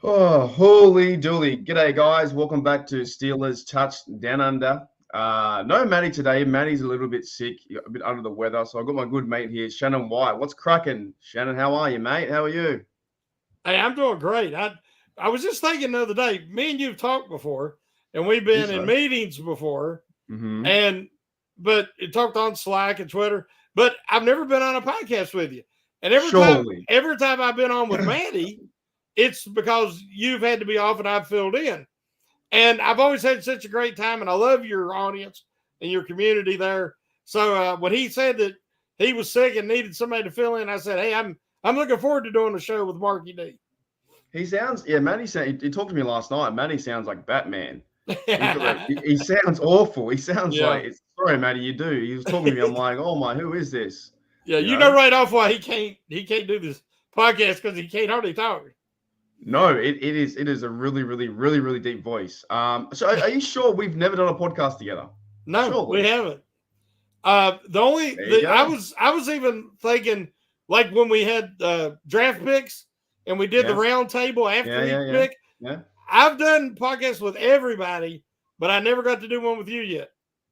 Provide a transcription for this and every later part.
Oh, holy dooly. G'day, guys. Welcome back to Steelers Touch Down Under. No Matty today. Matty's a little bit sick, a bit under the weather. So I've got my good mate here, Shannon White. What's cracking? Shannon, how are you, mate? How are you? Hey, I'm doing great. I was just thinking the other day, me and you've talked before, and we've Think been in so? meetings before, Mm-hmm. and but it talked on Slack and Twitter, but I've never been on a podcast with you. And Surely. every time I've been on with Maddie, it's because you've had to be off and I've filled in. And I've always had such a great time, and I love your audience and your community there. So when he said that he was sick and needed somebody to fill in, I said, "Hey, I'm looking forward to doing a show with Marky D." He sounds, yeah, Matty, he talked to me last night. Matty sounds like Batman. He sounds awful. He sounds Yeah. like, sorry, Matty, you do. He was talking to me. I'm like, oh my, who is this? Yeah, you know right off why he can't do this podcast because he can't hardly talk. No, it is a really deep voice. So are you sure we've never done a podcast together? No, Surely. we haven't. I was even thinking like when we had draft picks and we did the round table after each pick. Yeah. I've done podcasts with everybody, but I never got to do one with you yet.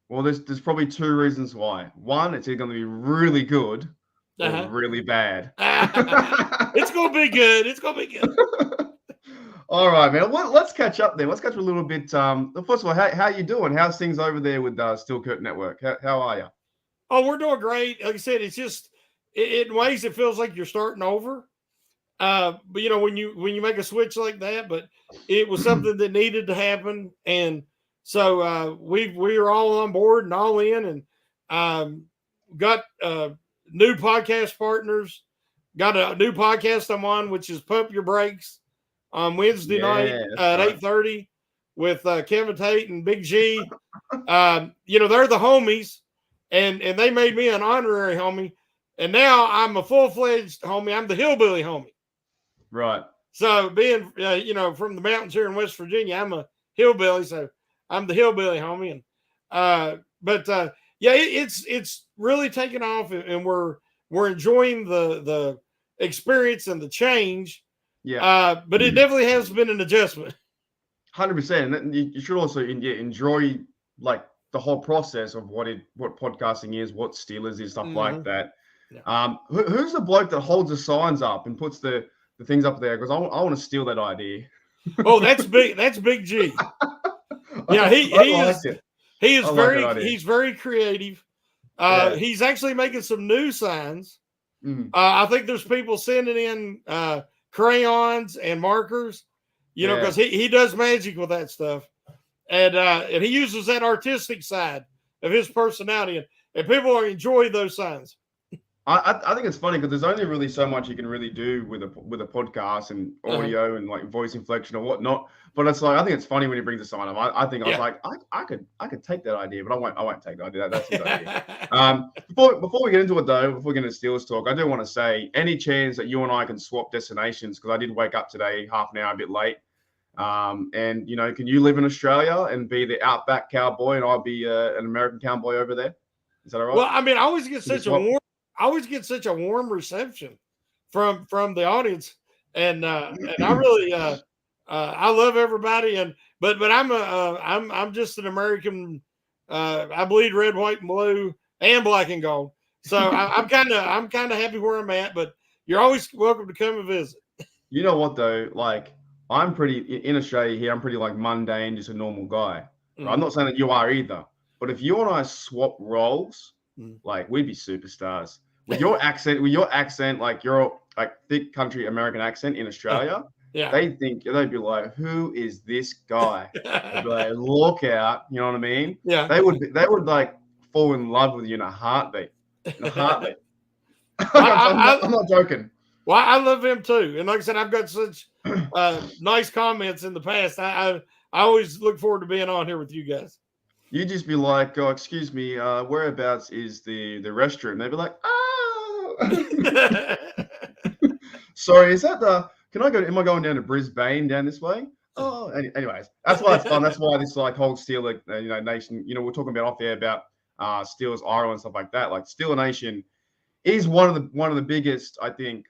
Well, there's probably two reasons why. One, it's either going to be really good or really bad. It's going to be good. It's going to be good. All right, man. Let's catch up then. Let's catch up a little bit. First of all, how you doing? How's things over there with Steel Curtain Network? How are you? Oh, we're doing great. Like I said, it's just in ways it feels like you're starting over. But you know when you make a switch like that, but it was something that needed to happen, and so we are all on board and all in, and got new podcast partners. Got a new podcast I'm on, which is Pump Your Brakes on Wednesday night at 8:30 with Kevin Tate and Big G. They're the homies, and they made me an honorary homie, and now I'm a full-fledged homie. I'm the hillbilly homie. Right. So being, from the mountains here in West Virginia, I'm a hillbilly. So I'm the hillbilly homie. And, it's really taken off, and we're enjoying the experience and the change. Yeah. But it definitely has been an adjustment. 100%. And you should also enjoy like the whole process of what podcasting is, what Steelers is, stuff like that. Yeah. Who's the bloke that holds the signs up and puts the things up there? Because I want to steal that idea. Oh, that's big. That's Big G. Yeah, he's very creative. He's actually making some new signs. I think there's people sending in crayons and markers, because he does magic with that stuff, and he uses that artistic side of his personality, and people enjoy those signs. I think it's funny because there's only really so much you can really do with a podcast and audio and like voice inflection or whatnot. But it's like I think it's funny when he brings a sign up. I think I was like I could take that idea, but I won't take that idea. That's his idea. Before we get into it though, before we get into Steelers talk, I do want to say any chance that you and I can swap destinations, because I did wake up today half an hour a bit late. And can you live in Australia and be the outback cowboy and I'll be an American cowboy over there? Is that all right? Well, I mean, I always get such a warm reception from the audience, and I really I love everybody, but I'm just an American. I bleed red, white, and blue, and black and gold. So I'm kind of happy where I'm at. But you're always welcome to come and visit. You know what though? Like I'm pretty in Australia here. I'm pretty like mundane, just a normal guy. Mm-hmm. I'm not saying that you are either. But if you and I swap roles, like we'd be superstars. With your accent, like your like thick country American accent in Australia, they'd be like, "Who is this guy?" They'd be like, "Look out!" You know what I mean? Yeah. They would like fall in love with you in a heartbeat. I'm not joking. Well, I love him too, and like I said, I've got such nice comments in the past. I always look forward to being on here with you guys. You just be like, "Oh, excuse me, whereabouts is the restroom?" They'd be like, "Oh." Sorry, is that can I go? Am I going down to Brisbane down this way? Oh, anyways, that's why it's fun. That's why this like whole Steeler, nation. We're talking about off there about Steelers Ireland and stuff like that. Like Steeler Nation is one of the biggest, I think,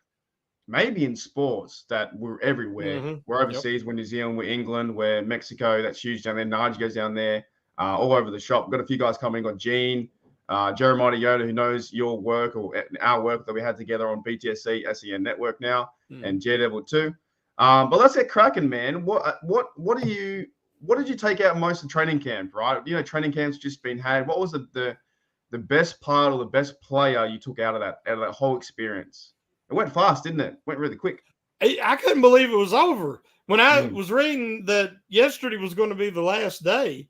maybe in sports that we're everywhere. Mm-hmm. We're overseas, we're New Zealand, we're England, we're Mexico, that's huge down there. Nige goes down there, all over the shop. We've got a few guys coming. Got Gene, Jeremiah Yoda, who knows your work or our work that we had together on BTSC, SEN Network now, and Daredevil too. But let's get cracking, man. What did you take out most of training camp, right? You know, training camp's just been had. What was the best part or the best player you took out of that whole experience? It went fast, didn't it? Went really quick. I couldn't believe it was over. When I was reading that yesterday was going to be the last day,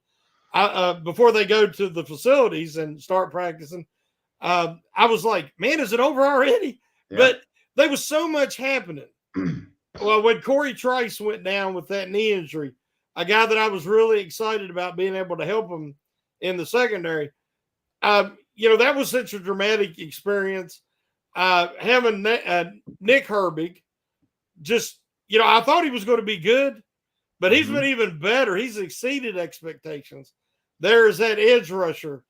before they go to the facilities and start practicing, I was like, man, is it over already? Yeah. But there was so much happening. Well, when Corey Trice went down with that knee injury, a guy that I was really excited about being able to help him in the secondary, you know, that was such a dramatic experience. Having Nick Herbig, just, you know, I thought he was going to be good, but he's been even better. He's exceeded expectations. There's that edge rusher.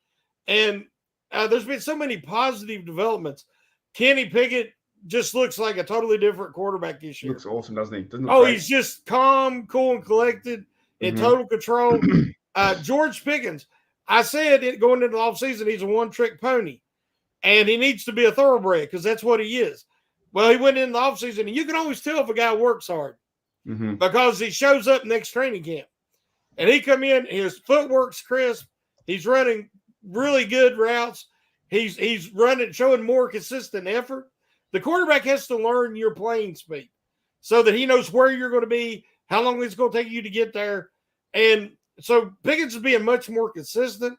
And there's been so many positive developments. Kenny Pickett just looks like a totally different quarterback this year. Looks awesome, doesn't he? He's just calm, cool, and collected, in total control. George Pickens, I said going into the offseason, he's a one-trick pony. And he needs to be a thoroughbred because that's what he is. Well, he went in the offseason, and you can always tell if a guy works hard because he shows up next training camp. And he come in, his footwork's crisp. He's running really good routes. He's running, showing more consistent effort. The quarterback has to learn your playing speed so that he knows where you're going to be, how long it's going to take you to get there. And so Pickens is being much more consistent.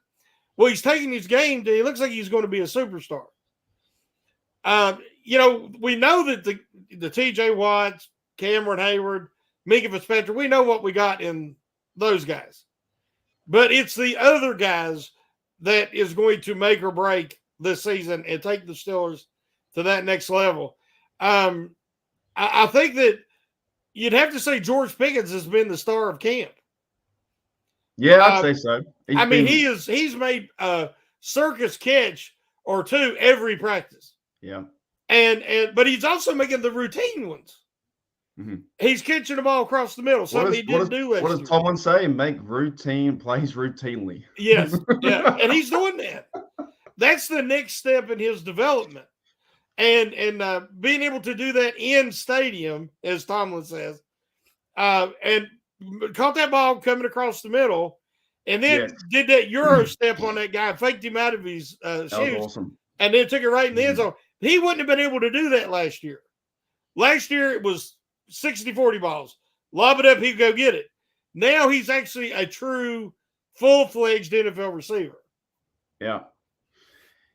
Well, he's taking his game to, he looks like he's going to be a superstar. You know, we know that the TJ Watts, Cameron Hayward, Mika Fitzpatrick, we know what we got in those guys. But it's the other guys that is going to make or break this season and take the Steelers to that next level. I think that you'd have to say George Pickens has been the star of camp. Yeah, I'd say so. He's made a circus catch or two every practice. Yeah. But he's also making the routine ones. He's catching the ball across the middle. Something he didn't do last year. What does Tomlin say? Make routine plays routinely. Yes. Yeah. And he's doing that. That's the next step in his development. And being able to do that in stadium, as Tomlin says, and caught that ball coming across the middle, and then did that Euro step on that guy, faked him out of his shoes, awesome. And then took it right in the end zone. He wouldn't have been able to do that last year. Last year, it was 60-40 balls. Lob it up, he'd go get it. Now he's actually a true, full-fledged NFL receiver. Yeah.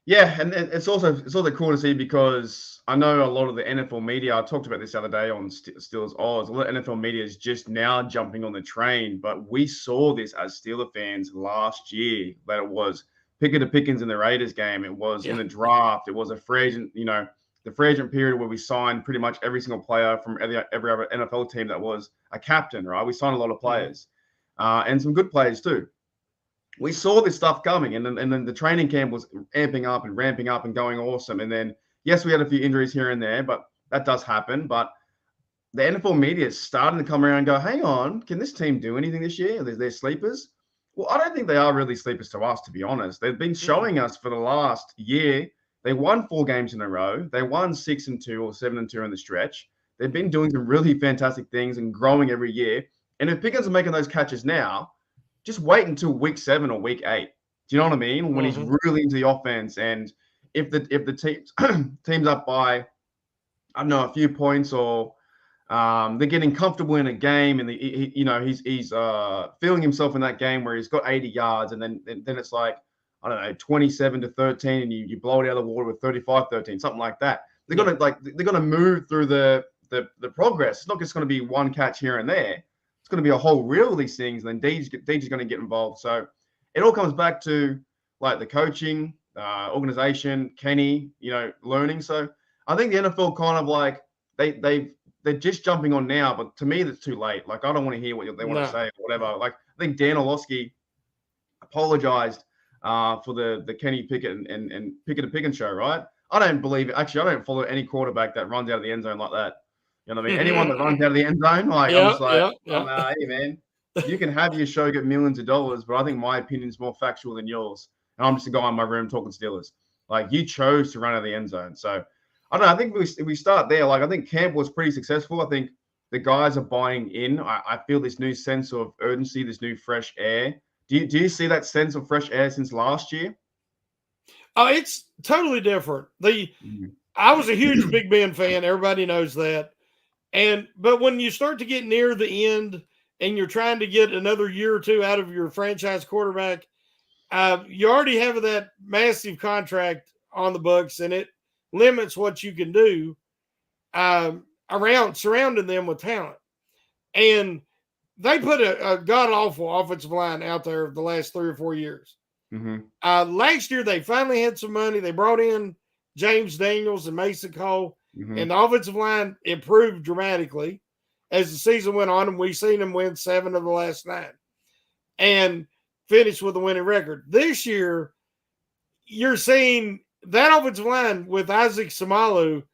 Yeah, and it's also cool to see because I know a lot of the NFL media, I talked about this the other day on Steelers Oz, a lot of NFL media is just now jumping on the train, but we saw this as Steeler fans last year, that it was Pickett to Pickens in the Raiders game, it was in the draft, it was a free agent, you know, the free agent period where we signed pretty much every single player from every other NFL team that was a captain, right? We signed a lot of players and some good players too. We saw this stuff coming, and then the training camp was amping up and ramping up and going awesome. And then, yes, we had a few injuries here and there, but that does happen. But the NFL media is starting to come around and go, hang on, can this team do anything this year? They're sleepers. Well, I don't think they are really sleepers to us, to be honest. They've been showing us for the last year. They won 4 games in a row. They won 6-2 or 7-2 in the stretch. They've been doing some really fantastic things and growing every year. And if Pickens are making those catches now, just wait until week 7 or week 8. Do you know what I mean? When he's really into the offense, and if the team's up by, I don't know, a few points, or they're getting comfortable in a game, and he's feeling himself in that game where he's got 80 yards, and then it's like, I don't know, 27-13, and you blow it out of the water with 35-13, something like that. They're gonna move through the progress. It's not just gonna be one catch here and there. It's going to be a whole reel of these things, and then Deej is going to get involved. So it all comes back to like the coaching, organization, Kenny, learning. So I think the NFL kind of like they're just jumping on now, but to me that's too late. Like I don't want to hear what they want to say or whatever. Like I think Dan Orlovsky apologized for the Kenny Pickett and Pickett and Pickens show, right? I don't believe it. Actually, I don't follow any quarterback that runs out of the end zone like that. You know what I mean? Anyone that runs out of the end zone, like I'm just like, hey man, you can have your show, get millions of dollars, but I think my opinion is more factual than yours. And I'm just a guy in my room talking Steelers. Like you chose to run out of the end zone, so I don't know. I think if we start there, like I think camp was pretty successful. I think the guys are buying in. I feel this new sense of urgency, this new fresh air. Do you see that sense of fresh air since last year? Oh, it's totally different. I was a huge Big Ben fan. Everybody knows that. But when you start to get near the end and you're trying to get another year or two out of your franchise quarterback, you already have that massive contract on the books, and it limits what you can do around surrounding them with talent. And they put a god awful offensive line out there the last 3 or 4 years. Last year, they finally had some money. They brought in James Daniels and Mason Cole, and the offensive line improved dramatically as the season went on, and we've seen them win 7 of the last 9 and finish with a winning record. This year, you're seeing that offensive line with Isaac Samalu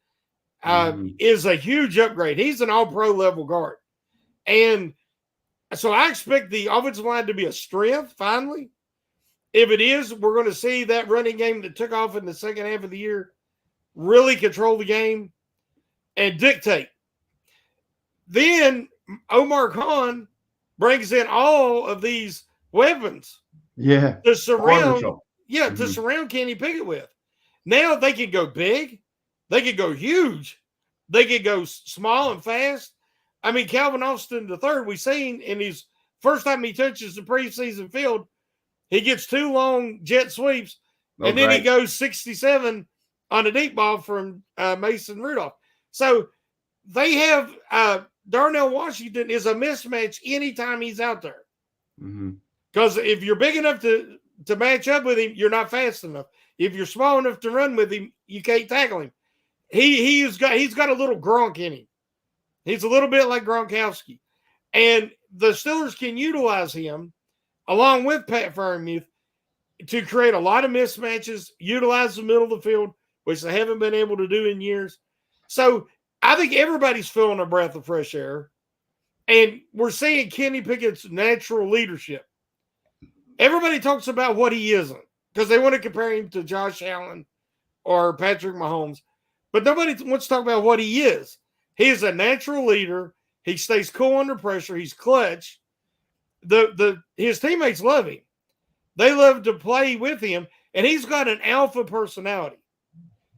is a huge upgrade. He's an all-pro level guard. And so I expect the offensive line to be a strength finally. If it is, we're going to see that running game that took off in the second half of the year really control the game and dictate. Then Omar Khan brings in all of these weapons. To surround, to surround Kenny Pickett with. Now they can go big, they can go huge, they can go small and fast. I mean, Calvin Austin III, we've seen in his first time he touches the preseason field, he gets 2 long jet sweeps, and then he goes 67 on a deep ball from Mason Rudolph. So they have Darnell Washington is a mismatch anytime he's out there. Because if you're big enough to match up with him, you're not fast enough. If you're small enough to run with him, you can't tackle him. He's got a little Gronk in him. He's a little bit like Gronkowski. And the Steelers can utilize him along with Pat Freiermuth to create a lot of mismatches, utilize the middle of the field, which they haven't been able to do in years. So I think everybody's feeling a breath of fresh air. And we're seeing Kenny Pickett's natural leadership. Everybody talks about what he isn't because they want to compare him to Josh Allen or Patrick Mahomes. But nobody wants to talk about what he is. He is a natural leader. He stays cool under pressure. He's clutch. His teammates love him. They love to play with him, and he's got an alpha personality.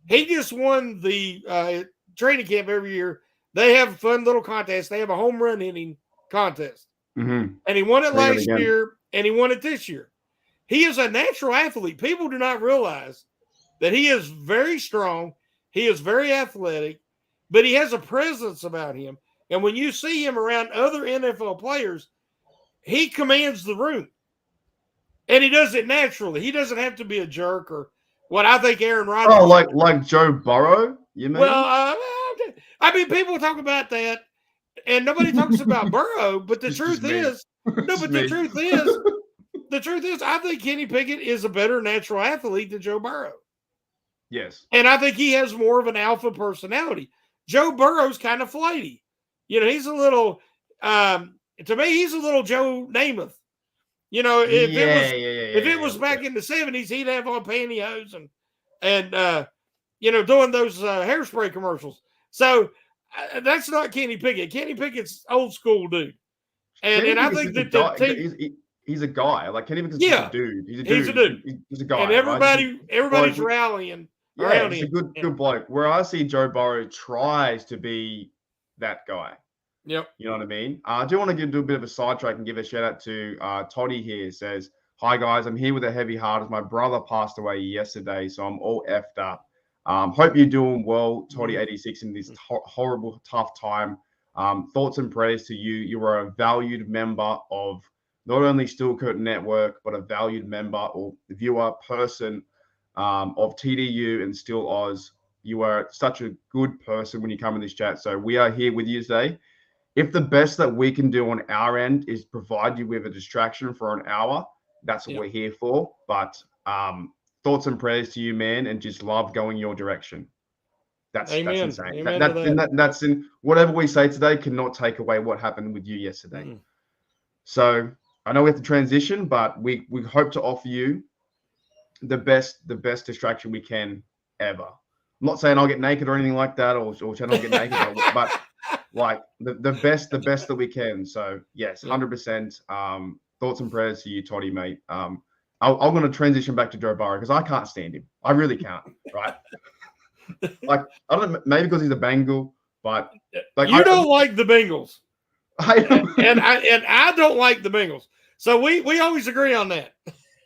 He just won the training camp every year. They have a fun little contest. They have a home run hitting contest. And he won it last year, and he won it this year. He is a natural athlete. People do not realize that he is very strong. He is very athletic, but he has a presence about him. And when you see him around other NFL players, he commands the room. And he does it naturally. He doesn't have to be a jerk or what I think Aaron Rodgers. Oh, like Joe Burrow, you mean? Well, I mean, people talk about that, and nobody talks about Burrow. But the truth is, the truth is, I think Kenny Pickett is a better natural athlete than Joe Burrow. Yes, and I think he has more of an alpha personality. Joe Burrow's kind of flighty. You know, he's a little. To me, he's a little Joe Namath. You know, if it was back in the 70s, he'd have on pantyhose and doing those hairspray commercials. So that's not Kenny Pickett. Kenny Pickett's old school dude. And I think that the team, he's a guy. Like Kenny Pickett's a dude. He's a dude. He's a guy. And everybody's rallying around him. He's a good bloke. Where I see Joe Burrow tries to be that guy. Yep. You know what I mean? I do want to do a bit of a sidetrack and give a shout out to Toddy here. Says, "Hi guys, I'm here with a heavy heart as my brother passed away yesterday, so I'm all effed up. Hope you're doing well, Toddy 86, in this horrible, tough time. Thoughts and prayers to you. You are a valued member of not only Steel Curtain Network, but a valued member or viewer, person of TDU and Steel Oz. You are such a good person when you come in this chat. So we are here with you today. If the best that we can do on our end is provide you with a distraction for an hour, that's what we're here for. But thoughts and prayers to you, man, and just love going your direction. That's insane. Amen That's in whatever we say today cannot take away what happened with you yesterday. Mm. So I know we have to transition, but we hope to offer you the best distraction we can ever. I'm not saying I'll get naked or anything like that, or Shannon will get naked, but like the best that we can. So yes, 100%. Thoughts and prayers to you, Toddy, mate. I'm going to transition back to Joe Burrow because I can't stand him. I really can't. Right. Like, I don't know, maybe because he's a Bengal, but like you don't like the Bengals. and I don't like the Bengals. So we always agree on that.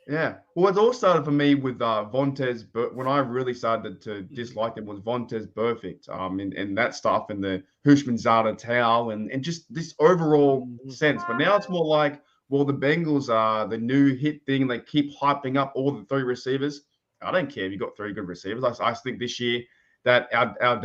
Yeah. Well, it all started for me with Vontaze, but when I really started to dislike him was Vontaze Burfict, and that stuff and the Hushmanzada towel and just this overall sense. But now it's more like, well, the Bengals are the new hit thing. And they keep hyping up all the 3 receivers. I don't care if you got 3 good receivers. I think this year that our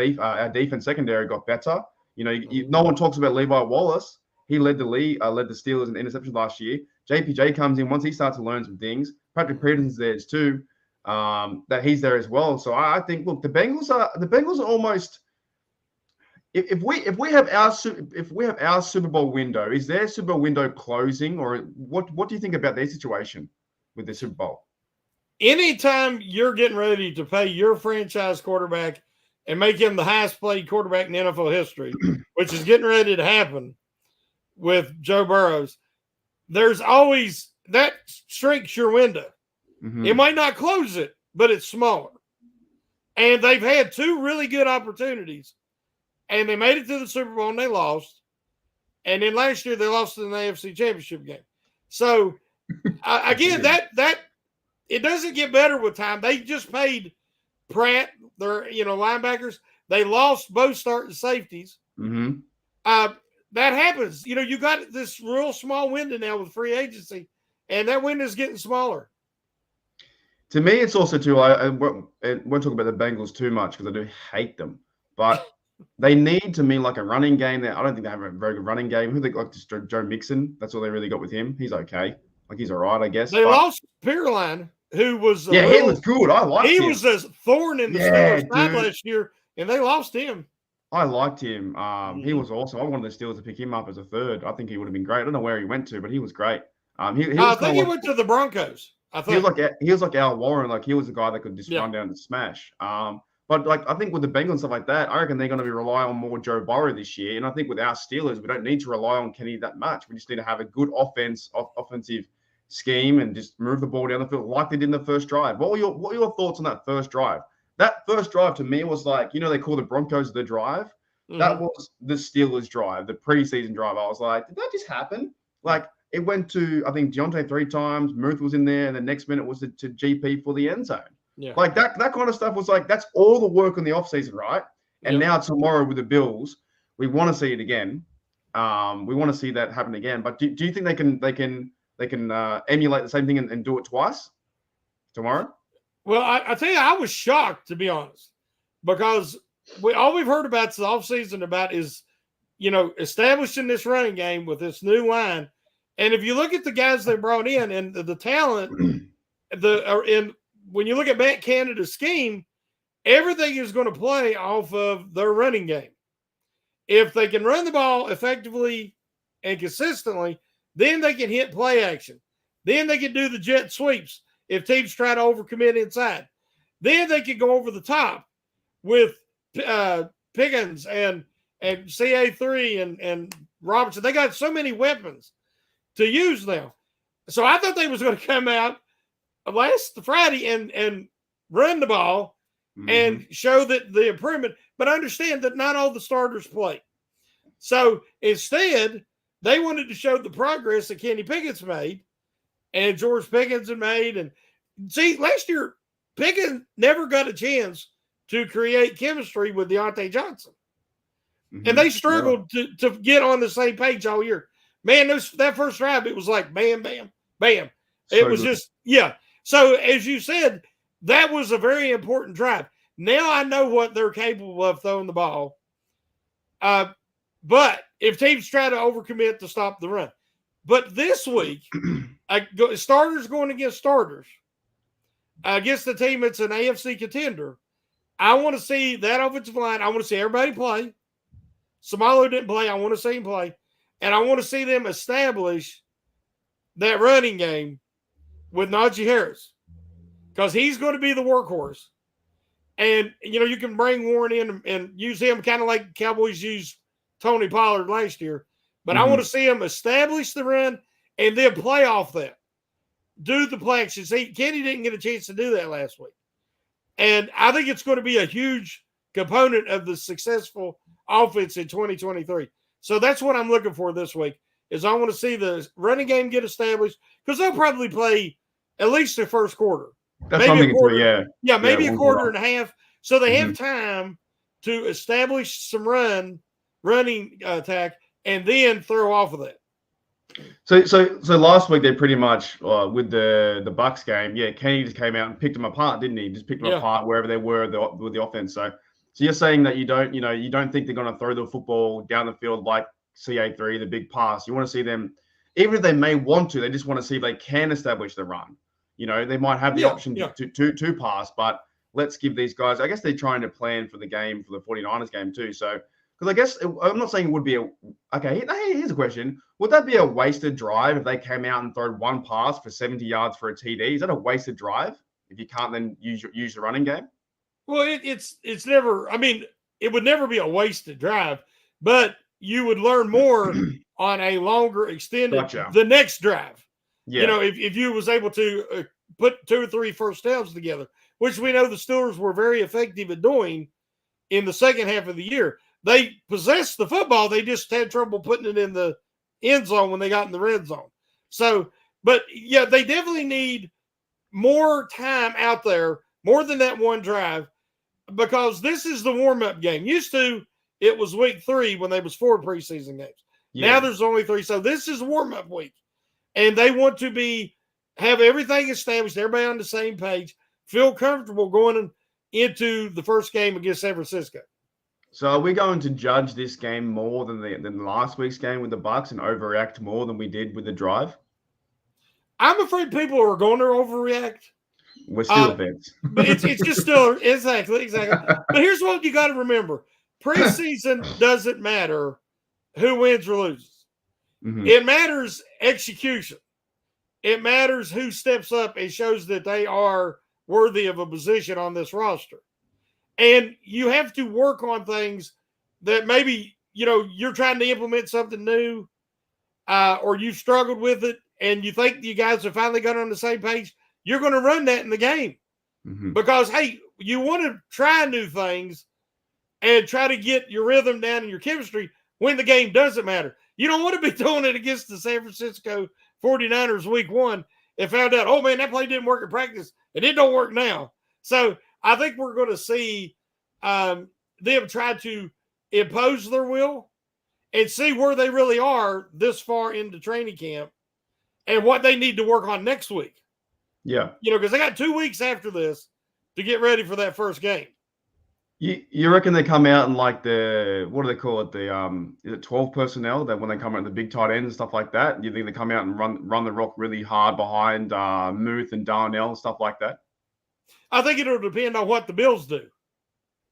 defense secondary got better. You know, no one talks about Levi Wallace. He led the Steelers in interceptions last year. JPJ comes in once he starts to learn some things. Patrick Peterson's there too. That he's there as well. So I think, look, the Bengals are almost. If we have our Super Bowl window, is their Super Bowl window closing, or what do you think about their situation with the Super Bowl? Anytime you're getting ready to pay your franchise quarterback and make him the highest paid quarterback in NFL history, which is getting ready to happen with Joe Burrows, there's always that shrinks your window. Mm-hmm. It might not close it, but it's smaller. And they've had 2 really good opportunities, and they made it to the Super Bowl and they lost. And then last year they lost in the AFC Championship game. So again, that it doesn't get better with time. They just paid Pratt, their linebackers. They lost both starting safeties. Mm-hmm. That happens. You got this real small window now with free agency, and that window is getting smaller. To me, it's also too. I won't talk about the Bengals too much because I do hate them, but they need to me like a running game. I don't think they have a very good running game. Who they got? Just Joe Mixon. That's all they really got with him. He's okay. Like he's all right, I guess. They lost Pierline, who was he was good. I liked him. He was a thorn in the Steelers' side last year, and they lost him. I liked him. He was awesome. I wanted the Steelers to pick him up as a 3rd. I think he would have been great. I don't know where he went to, but he was great. I think he went to the Broncos. I think he was like Al Warren. Like he was the guy that could just run down and smash. But like I think with the Bengals and stuff like that, I reckon they're going to be relying on more Joe Burrow this year. And I think with our Steelers, we don't need to rely on Kenny that much. We just need to have a good offensive scheme and just move the ball down the field like they did in the first drive. What were your thoughts on that first drive? That first drive to me was like, they call the Broncos the drive. Mm-hmm. That was the Steelers drive, the preseason drive. I was like, did that just happen? Like it went to, I think, Deontay 3 times. Muth was in there, and the next minute was to GP for the end zone. Yeah. Like that kind of stuff was like, that's all the work in the offseason, right? And now tomorrow with the Bills, we want to see it again. We want to see that happen again. But do you think they can emulate the same thing and do it twice tomorrow? Well, I tell you, I was shocked, to be honest, because all we've heard about the offseason about is, establishing this running game with this new line. And if you look at the guys they brought in and the talent, when you look at Matt Canada's scheme, everything is going to play off of their running game. If they can run the ball effectively and consistently, then they can hit play action. Then they can do the jet sweeps if teams try to overcommit inside. Then they can go over the top with Pickens and CA3 and Robertson. They got so many weapons to use now. So I thought they was going to come out last Friday and run the ball and show that the improvement, but understand that not all the starters play. So instead, they wanted to show the progress that Kenny Pickett's made and George Pickens had made. And see, last year, Pickens never got a chance to create chemistry with Deontay Johnson. Mm-hmm. And they struggled to get on the same page all year. Man, that first drive, it was like bam, bam, bam. It was just, So as you said, that was a very important drive. Now I know what they're capable of throwing the ball. But if teams try to overcommit to stop the run. But this week, starters going against starters, against the team that's an AFC contender, I want to see that offensive line. I want to see everybody play. Samalo didn't play. I want to see him play. And I want to see them establish that running game with Najee Harris because he's going to be the workhorse. And, you can bring Warren in and use him kind of like Cowboys used Tony Pollard last year. But I want to see him establish the run and then play off that. Do the play action. See, Kenny didn't get a chance to do that last week. And I think it's going to be a huge component of the successful offense in 2023. So that's what I'm looking for this week is I want to see the running game get established because they'll probably play at least the first quarter. That's maybe a quarter. Yeah, maybe a quarter and a half. So they have time to establish some running attack and then throw off of that. So last week they pretty much with the Bucks game, Kenny just came out and picked them apart, didn't he? Just picked them apart wherever they were with the offense. So you're saying that you don't think they're going to throw the football down the field like CA3, the big pass. You want to see them, even if they may want to, they just want to see if they can establish the run. They might have the option to pass, but let's give these guys. I guess they're trying to plan for the game for the 49ers game too. So. Because I guess I'm not saying it would be here's a question. Would that be a wasted drive if they came out and throw one pass for 70 yards for a TD? Is that a wasted drive if you can't then use the running game? Well, it's never. I mean, it would never be a wasted drive, but you would learn more on a longer extended the next drive. Yeah. If you was able to put 2 or 3 first downs together, which we know the Steelers were very effective at doing in the second half of the year. They possessed the football. They just had trouble putting it in the end zone when they got in the red zone. So, but yeah, they definitely need more time out there, more than that one drive, because this is the warm-up game. Used to, it was week 3 when there was 4 preseason games. Yeah. Now there's only 3. So this is warm-up week. And they want to have everything established, everybody on the same page, feel comfortable going into the first game against San Francisco. So are we going to judge this game more than last week's game with the Bucks and overreact more than we did with the drive? I'm afraid people are going to overreact. We're still fans. But it's just still exactly. But here's what you got to remember. Preseason doesn't matter who wins or loses. Mm-hmm. It matters execution. It matters who steps up and shows that they are worthy of a position on this roster. And you have to work on things that maybe, you're trying to implement something new or you've struggled with it and you think you guys have finally got on the same page. You're going to run that in the game because, hey, you want to try new things and try to get your rhythm down and your chemistry when the game doesn't matter. You don't want to be doing it against the San Francisco 49ers week 1 and found out, oh, man, that play didn't work in practice and it don't work now. So I think we're going to see them try to impose their will and see where they really are this far into training camp and what they need to work on next week. Yeah. Because they got 2 weeks after this to get ready for that first game. You reckon they come out and like what do they call it? Is it 12 personnel that when they come out the big tight ends and stuff like that? You think they come out and run the rock really hard behind Muth and Darnell and stuff like that? I think it'll depend on what the Bills do.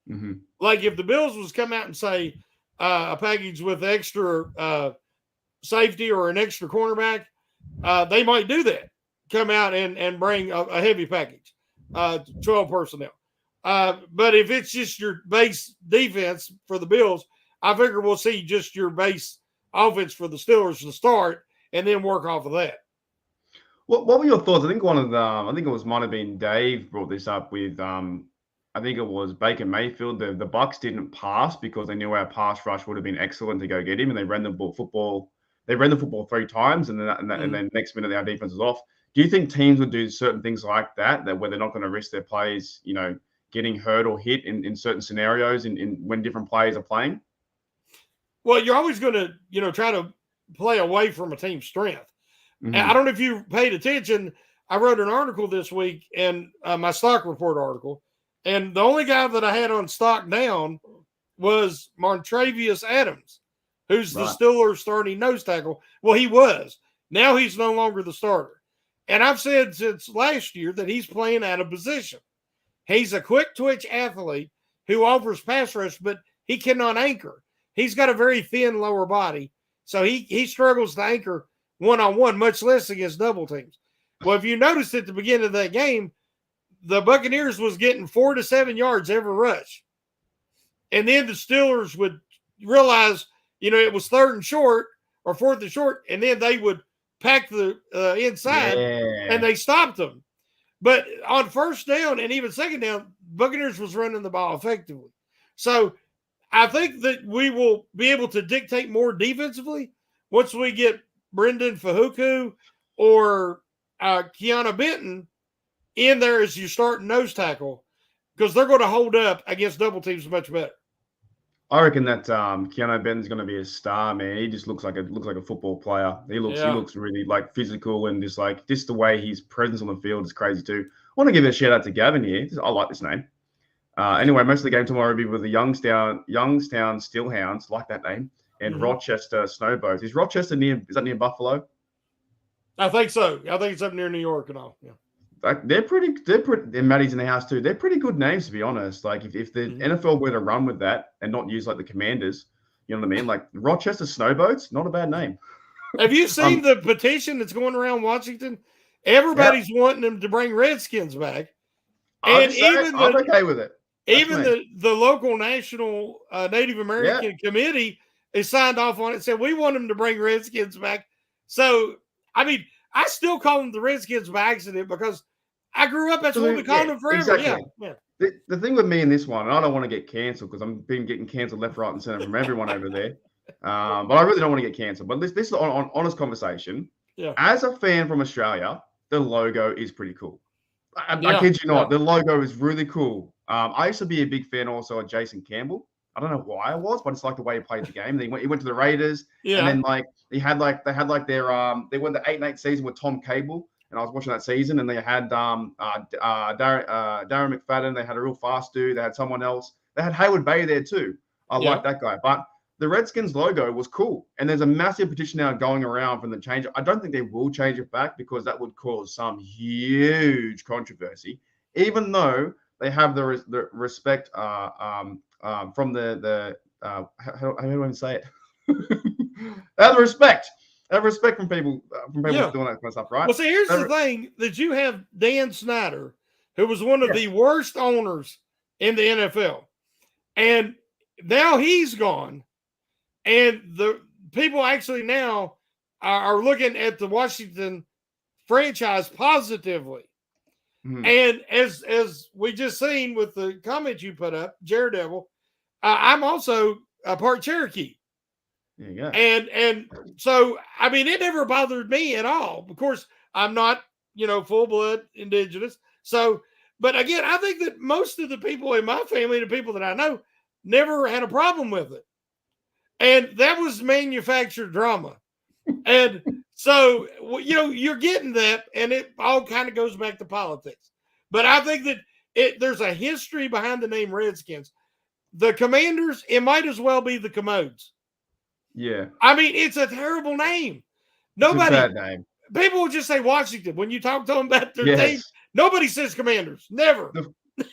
Mm-hmm. Like if the Bills was come out and say a package with extra safety or an extra cornerback, they might do that. Come out and bring a heavy package, 12 personnel. But if it's just your base defense for the Bills, I figure we'll see just your base offense for the Steelers to start and then work off of that. What were your thoughts? I think might have been Dave brought this up with, I think it was Baker Mayfield. The Bucks didn't pass because they knew our pass rush would have been excellent to go get him, and they ran the football. They ran the football 3 times, and then next minute our defense was off. Do you think teams would do certain things like that where they're not going to risk their plays, getting hurt or hit in certain scenarios in when different players are playing? Well, you're always going to, try to play away from a team's strength. Mm-hmm. I don't know if you paid attention. I wrote an article this week and my stock report article. And the only guy that I had on stock down was Montravius Adams, who's the Steelers starting nose tackle. Well, he was. Now he's no longer the starter. And I've said since last year that he's playing out of position. He's a quick twitch athlete who offers pass rush, but he cannot anchor. He's got a very thin lower body, so he struggles to anchor one-on-one, much less against double teams. Well, if you noticed at the beginning of that game, the Buccaneers was getting 4 to 7 yards every rush. And then the Steelers would realize, it was 3rd and short or 4th and short, and then they would pack the inside, and they stopped them. But on 1st down and even 2nd down, Buccaneers was running the ball effectively. So I think that we will be able to dictate more defensively once we get Brendan Fahuku or Keanu Benton in there as you start nose tackle, because they're going to hold up against double teams much better. I reckon that Keanu Benton's going to be a star, man. He just looks like a football player. He looks really like physical, and just the way his presence on the field is crazy too. I want to give a shout out to Gavin here. I like this name. Anyway, most of the game tomorrow will be with the Youngstown Steelhounds, like that name, and Rochester Snowboats. Is Rochester near Buffalo? I think so. I think it's up near New York and all. Yeah. They're pretty. And Maddie's in the house too. They're pretty good names, to be honest. Like if the NFL were to run with that and not use like the Commanders, you know what I mean? Like Rochester Snowboats, not a bad name. Have you seen the petition that's going around Washington? Everybody's wanting them to bring Redskins back, and I'm okay with it. Even the local national Native American committee is signed off on it and said we want them to bring Redskins back. So I mean, I still call them the Redskins by accident because I grew up. That's what we called them forever. Exactly. Yeah. The thing with me in this one, and I don't want to get cancelled because I'm been getting cancelled left, right, and center from everyone over there. But I really don't want to get cancelled. But this is on honest conversation. Yeah. As a fan from Australia, the logo is pretty cool. I kid you not. The logo is really cool. I used to be a big fan also of Jason Campbell. I don't know why I was, but it's like the way he played the game. He went to the Raiders, and then they won the 8-8 season with Tom Cable, and I was watching that season, and they had Darren McFadden. They had a real fast dude. They had someone else. They had Hayward Bay there too. I like that guy, but the Redskins logo was cool, and there's a massive petition now going around from the change. I don't think they will change it back because that would cause some huge controversy, even though they have the respect from the how do I even say it? They have respect. They have respect from people doing that kind of stuff, right? Well, see, here's the thing that you have Dan Snyder, who was one of the worst owners in the NFL, and now he's gone, and the people actually now are looking at the Washington franchise positively. And as we just seen with the comments you put up, Jared Devil, I'm also a part Cherokee. There you go. And so, I mean, it never bothered me at all. Of course, I'm not, full blood indigenous. So, but again, I think that most of the people in my family, the people that I know, never had a problem with it. And that was manufactured drama. And so, you're getting that, and it all kind of goes back to politics. But I think that there's a history behind the name Redskins. The Commanders, it might as well be the Commodes. Yeah. I mean, it's a terrible name. It's a bad name. People will just say Washington. When you talk to them about their team, nobody says Commanders. Never.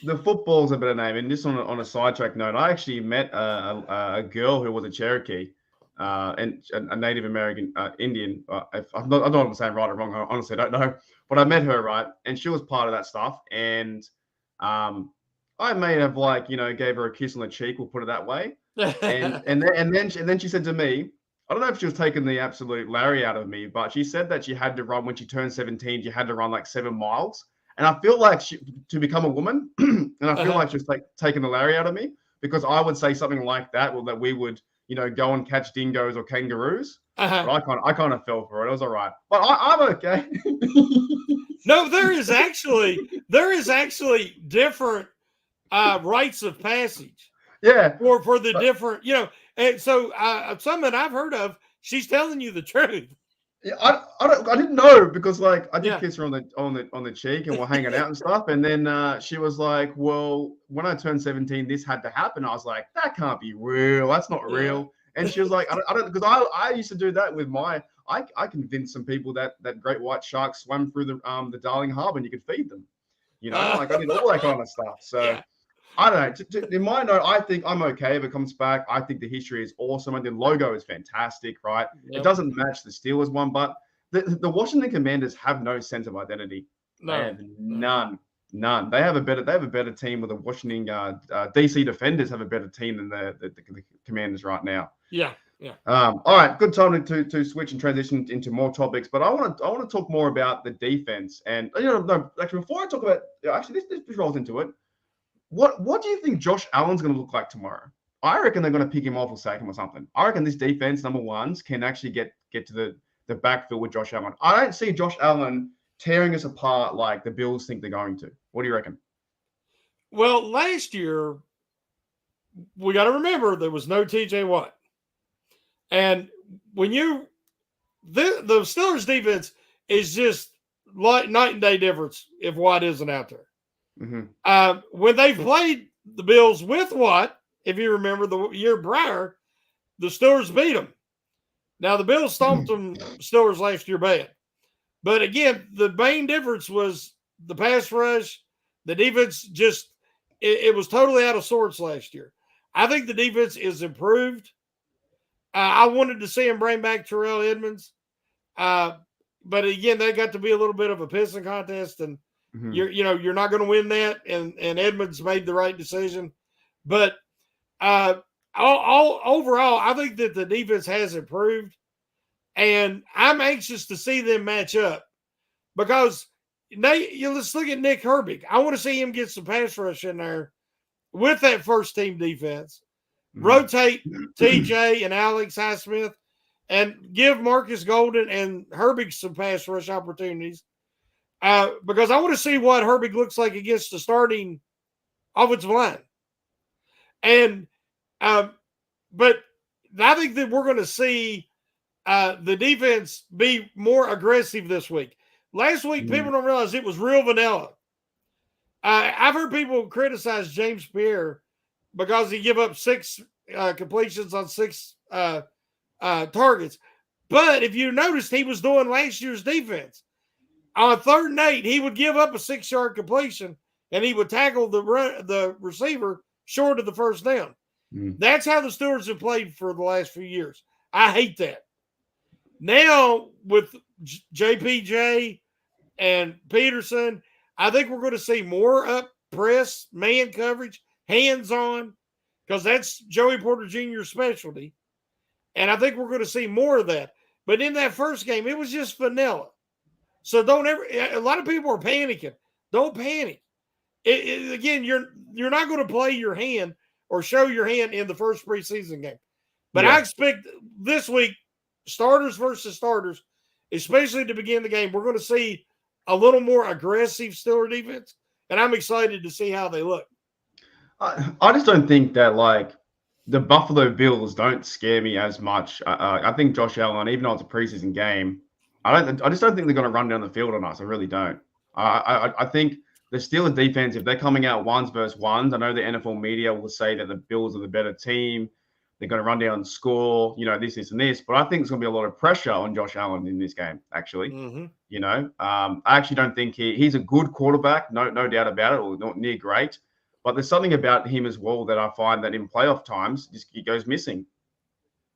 The football's a better name. And just on a sidetrack note, I actually met a girl who was a Cherokee. And a Native American Indian. I don't know if I'm saying right or wrong. I honestly don't know. But I met her, right? And she was part of that stuff. And I may have gave her a kiss on the cheek. We'll put it that way. And then she said to me, I don't know if she was taking the absolute Larry out of me, but she said that she had to run when she turned 17. She had to run like 7 miles. And I feel like to become a woman, and I feel like she was taking the Larry out of me because I would say something like that, or that we would. Go and catch dingoes or kangaroos. But I kind of fell for it. It was all right. But I'm okay. No, there is actually different rites of passage. Yeah. For the different, and so some that I've heard of, she's telling you the truth. Yeah, I didn't know because I did kiss her on the cheek and we're hanging out and stuff, and then she was like, "Well, when I turned 17, this had to happen." I was like, "That can't be real. That's not real." And she was like, "I don't," because I used to do that with I convinced some people that great white sharks swam through the Darling Harbour and you could feed them. Like I did all that kind of stuff. So Yeah. I don't know. In my note, I think I'm okay if it comes back. I think the history is awesome. I think the logo is fantastic, right? Yep. It doesn't match the Steelers one, but the Washington Commanders have no sense of identity. No, they have none. They have a better team with the Washington DC Defenders have a better team than the Commanders right now. Yeah. All right, good time to switch and transition into more topics. But I want to talk more about the defense. And no, actually, before I talk about this rolls into it. What do you think Josh Allen's going to look like tomorrow? I reckon they're going to pick him off or sack him or something. I reckon this defense, number ones, can actually get to the backfield with Josh Allen. I don't see Josh Allen tearing us apart like the Bills think they're going to. What do you reckon? Well, last year, we got to remember there was no TJ Watt. And when the Steelers defense is just like night and day difference if Watt isn't out there. Mm-hmm. When they've played the Bills with Watt, if you remember the year prior, the Steelers beat them. Now, the Bills stomped them Steelers last year bad. But again, the main difference was the pass rush. The defense just it was totally out of sorts last year. I think the defense is improved. I wanted to see him bring back Terrell Edmonds. But again, that got to be a little bit of a pissing contest, and you're not going to win that. And Edmonds made the right decision. But overall, I think that the defense has improved, and I'm anxious to see them match up because let's look at Nick Herbig. I want to see him get some pass rush in there with that first team defense. Rotate TJ and Alex Highsmith and give Marcus Golden and Herbig some pass rush opportunities because I want to see what Herbig looks like against the starting offensive line. And but I think that we're going to see the defense be more aggressive this week. Last week, people don't realize it was real vanilla. I've heard people criticize James Pierre because he gave up 6 completions on 6 targets. But if you noticed, he was doing last year's defense. On 3rd and 8, he would give up a 6-yard completion, and he would tackle the receiver short of the first down. That's how the Steelers have played for the last few years. I hate that. Now, with JPJ and Peterson, I think we're going to see more up press, man coverage, hands-on, because that's Joey Porter Jr.'s specialty. And I think we're going to see more of that. But in that first game, it was just vanilla. So a lot of people are panicking. Don't panic. Again, you're not going to play your hand or show your hand in the first preseason game. But I expect this week, starters versus starters, especially to begin the game, we're going to see a little more aggressive Steelers defense. And I'm excited to see how they look. I just don't think that, like, the Buffalo Bills don't scare me as much. I think Josh Allen, even though it's a preseason game, I just don't think they're going to run down the field on us. I really don't. I think the Steelers defense, if they're coming out ones versus ones, I know the NFL media will say that the Bills are the better team. They're going to run down and score, this, and this. But I think there's going to be a lot of pressure on Josh Allen in this game, actually. I actually don't think he's a good quarterback, no doubt about it, or not near great. But there's something about him as well that I find that in playoff times, he goes missing.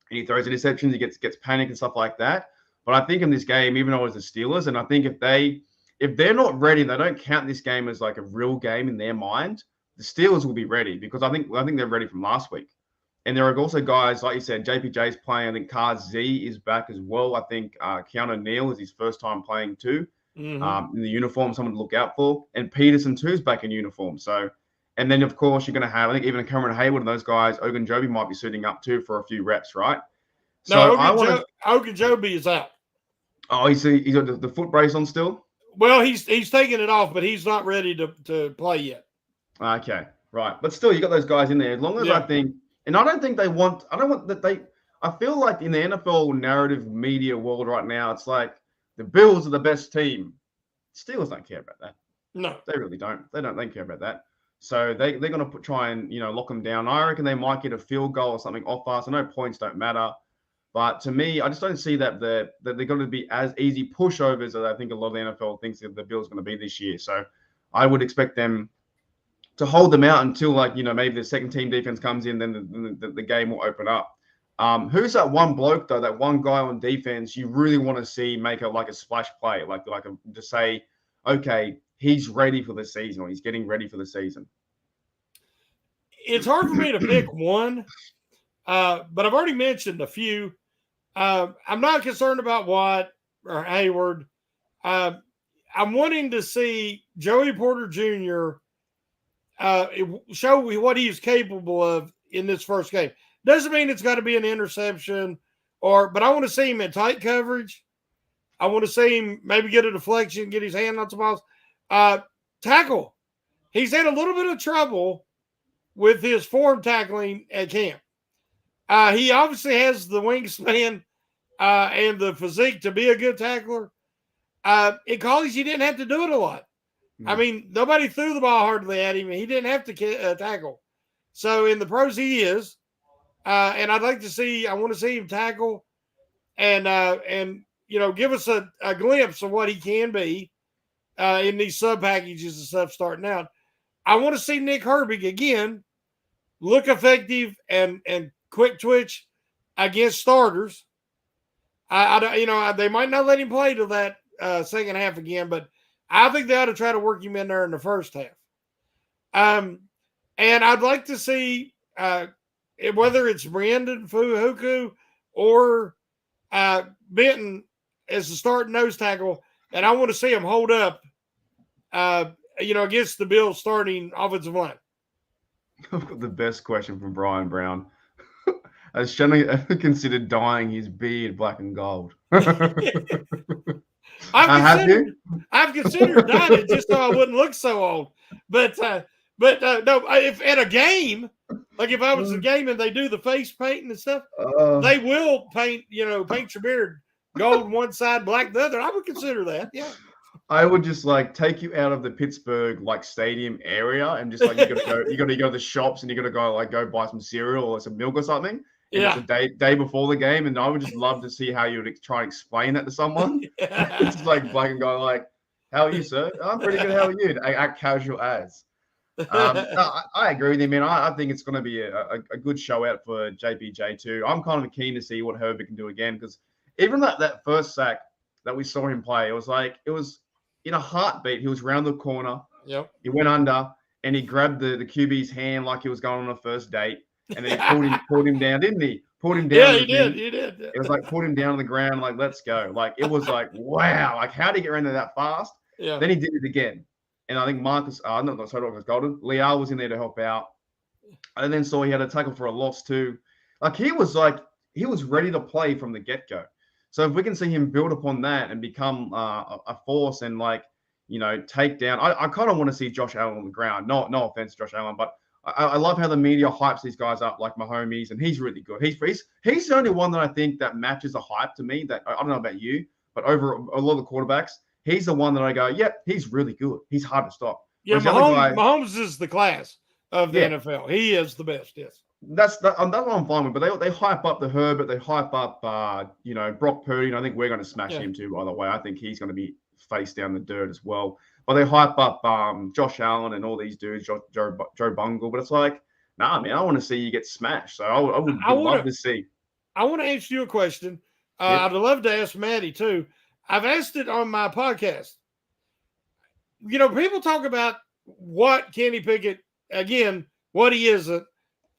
And he throws interceptions, he gets panic and stuff like that. But I think in this game, even though it was the Steelers, and I think if they're not ready, they don't count this game as like a real game in their mind, the Steelers will be ready because I think they're ready from last week. And there are also guys, like you said, JPJ's playing. I think Kaz Z is back as well. I think Keanu Neal is his first time playing too in the uniform, someone to look out for. And Peterson too is back in uniform. So, and then of course you're going to have, I think even Cameron Hayward and those guys, Ogunjobi might be suiting up too for a few reps, right? So Ogunjobi is out. Oh, he's got the foot brace on still? Well, he's taking it off, but he's not ready to play yet. Okay, right. But still, you got those guys in there. As long as I think, and I don't want that I feel like in the NFL narrative media world right now, it's like the Bills are the best team. Steelers don't care about that. No. They really don't. They don't care about that. So they're going to try and, lock them down. I reckon they might get a field goal or something off us. I know points don't matter. But to me, I just don't see that they're going to be as easy pushovers as I think a lot of the NFL thinks that the Bills going to be this year. So I would expect them to hold them out until, like, maybe the second team defense comes in, then the game will open up. Who's that one bloke though? That one guy on defense you really want to see make a splash play, to say, okay, he's ready for the season, or he's getting ready for the season. It's hard for me to pick one, but I've already mentioned a few. I'm not concerned about Watt or Hayward. I'm wanting to see Joey Porter Jr. Show what he is capable of in this first game. Doesn't mean it's got to be an interception, but I want to see him in tight coverage. I want to see him maybe get a deflection, get his hand on some balls. Tackle. He's had a little bit of trouble with his form tackling at camp. He obviously has the wingspan and the physique to be a good tackler. In college, he didn't have to do it a lot. Mm-hmm. I mean, nobody threw the ball hardly at him, and he didn't have to tackle. So in the pros, he is. And I'd like to see – I want to see him tackle and give us a glimpse of what he can be in these sub-packages and stuff starting out. I want to see Nick Herbig, again, look effective and quick twitch against starters. They might not let him play till that second half again, but I think they ought to try to work him in there in the first half. And I'd like to see whether it's Brandon Fuhuku or Benton as the starting nose tackle, and I want to see him hold up, against the Bills starting offensive line. I've got the best question from Brian Brown. Has Shannon ever considered dyeing his beard black and gold? I've considered dyeing it just so I wouldn't look so old. But no, if at a game, like if I was a game and they do the face painting and stuff, they will paint your beard gold one side, black the other. I would consider that. Yeah. I would just take you out of the Pittsburgh stadium area and just you got to go to the shops and you got to go buy some cereal or some milk or something. Yeah. It's a day before the game, and I would just love to see how you would try and explain that to someone. It's just black and go how are you, sir? I'm pretty good. How are you? Act casual as. No, I agree with you, man. I think it's going to be a good show out for JPJ too. I'm kind of keen to see what Herbert can do again, because even that first sack that we saw him play, it was in a heartbeat. He was round the corner. Yep. He went under and he grabbed the QB's hand like he was going on a first date, and then he pulled him down, didn't he? Pulled him down. Yeah, he did. He did. It was pulled him down on the ground, let's go. It was wow. How did he get around there that fast? Yeah. Then he did it again. And I think Marcus Golden, Leal was in there to help out. And then saw he had a tackle for a loss too. He was ready to play from the get-go. So if we can see him build upon that and become a force and take down, I kind of want to see Josh Allen on the ground. No offense to Josh Allen, but I love how the media hypes these guys up like Mahomes, and he's really good. He's the only one that I think that matches the hype to me. That I don't know about you, but over a lot of the quarterbacks, he's the one that I go, yep, he's really good. He's hard to stop. Yeah, Mahomes is the class of the NFL. He is the best. Yes. That's what I'm fine with. But they hype up the Herbert. They hype up, Brock Purdy. And I think we're going to smash him too, by the way. I think he's going to be face down the dirt as well. But they hype up Josh Allen and all these dudes, Joe Bungle. But it's nah, man, I want to see you get smashed. So I would love to see. I want to ask you a question. I'd love to ask Maddie too. I've asked it on my podcast. People talk about what Kenny Pickett, again, what he isn't,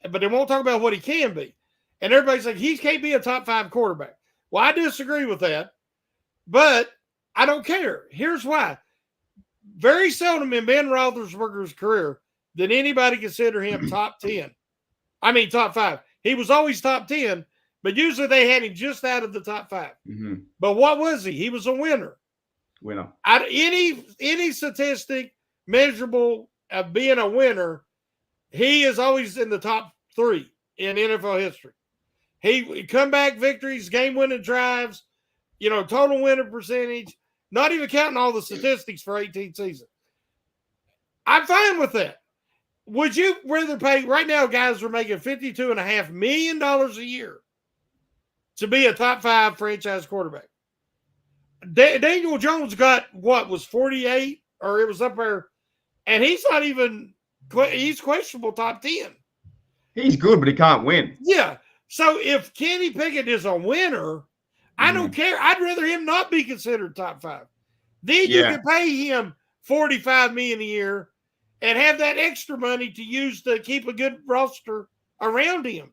but they won't talk about what he can be. And everybody's like, he can't be a top 5 quarterback. Well, I disagree with that, but I don't care. Here's why. Very seldom in Ben Roethlisberger's career did anybody consider him top 10. I mean, top 5. He was always top 10, but usually they had him just out of the top 5. Mm-hmm. But what was he? He was a winner. Out of any statistic measurable of being a winner, he is always in the top 3 in NFL history. He comeback victories, game-winning drives, total winning percentage, not even counting all the statistics for 18 seasons. I'm fine with that. Would you rather pay – right now guys are making $52.5 million a year. to be a top 5 franchise quarterback. Daniel Jones got what was 48, or it was up there, and he's not even. He's questionable top 10. He's good, but he can't win. Yeah. So if Kenny Pickett is a winner, I don't care. I'd rather him not be considered top 5. Then you can pay him $45 million a year and have that extra money to use to keep a good roster around him.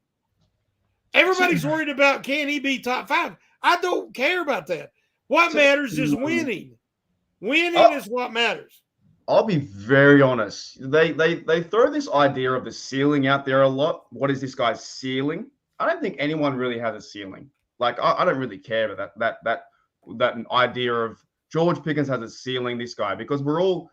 Everybody's worried about, can he be top 5? I don't care about that. What matters is winning. Winning is what matters. I'll be very honest. They throw this idea of the ceiling out there a lot. What is this guy's ceiling? I don't think anyone really has a ceiling. Like I don't really care about that idea of George Pickens has a ceiling. This guy, because we're all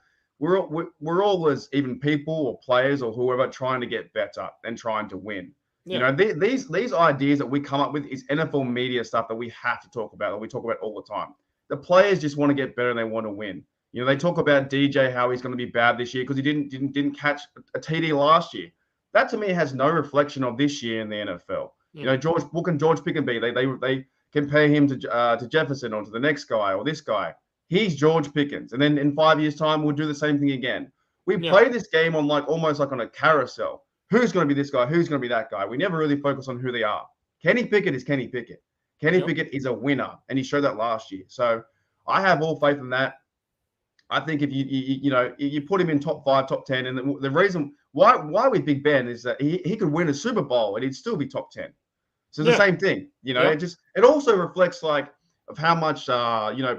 as even people or players or whoever trying to get better and trying to win. Yeah. You know, these ideas that we come up with is NFL media stuff that we have to talk about, that we talk about all the time. The players just want to get better and they want to win. You know, they talk about DJ, how he's going to be bad this year because he didn't catch a TD last year. That to me has no reflection of this year in the NFL. You know, what can George Pickens be? They compare him to Jefferson or to the next guy or this guy. He's George Pickens, and then in 5 years' time we'll do the same thing again. We play this game on almost like on a carousel. Who's going to be this guy? Who's going to be that guy? We never really focus on who they are. Kenny Pickett is Kenny Pickett. Kenny Pickett is a winner, and he showed that last year. So I have all faith in that. I think if you put him in top 5, top 10, and the reason why with Big Ben is that he could win a Super Bowl and he'd still be top 10. So the same thing, you know. It also reflects of how much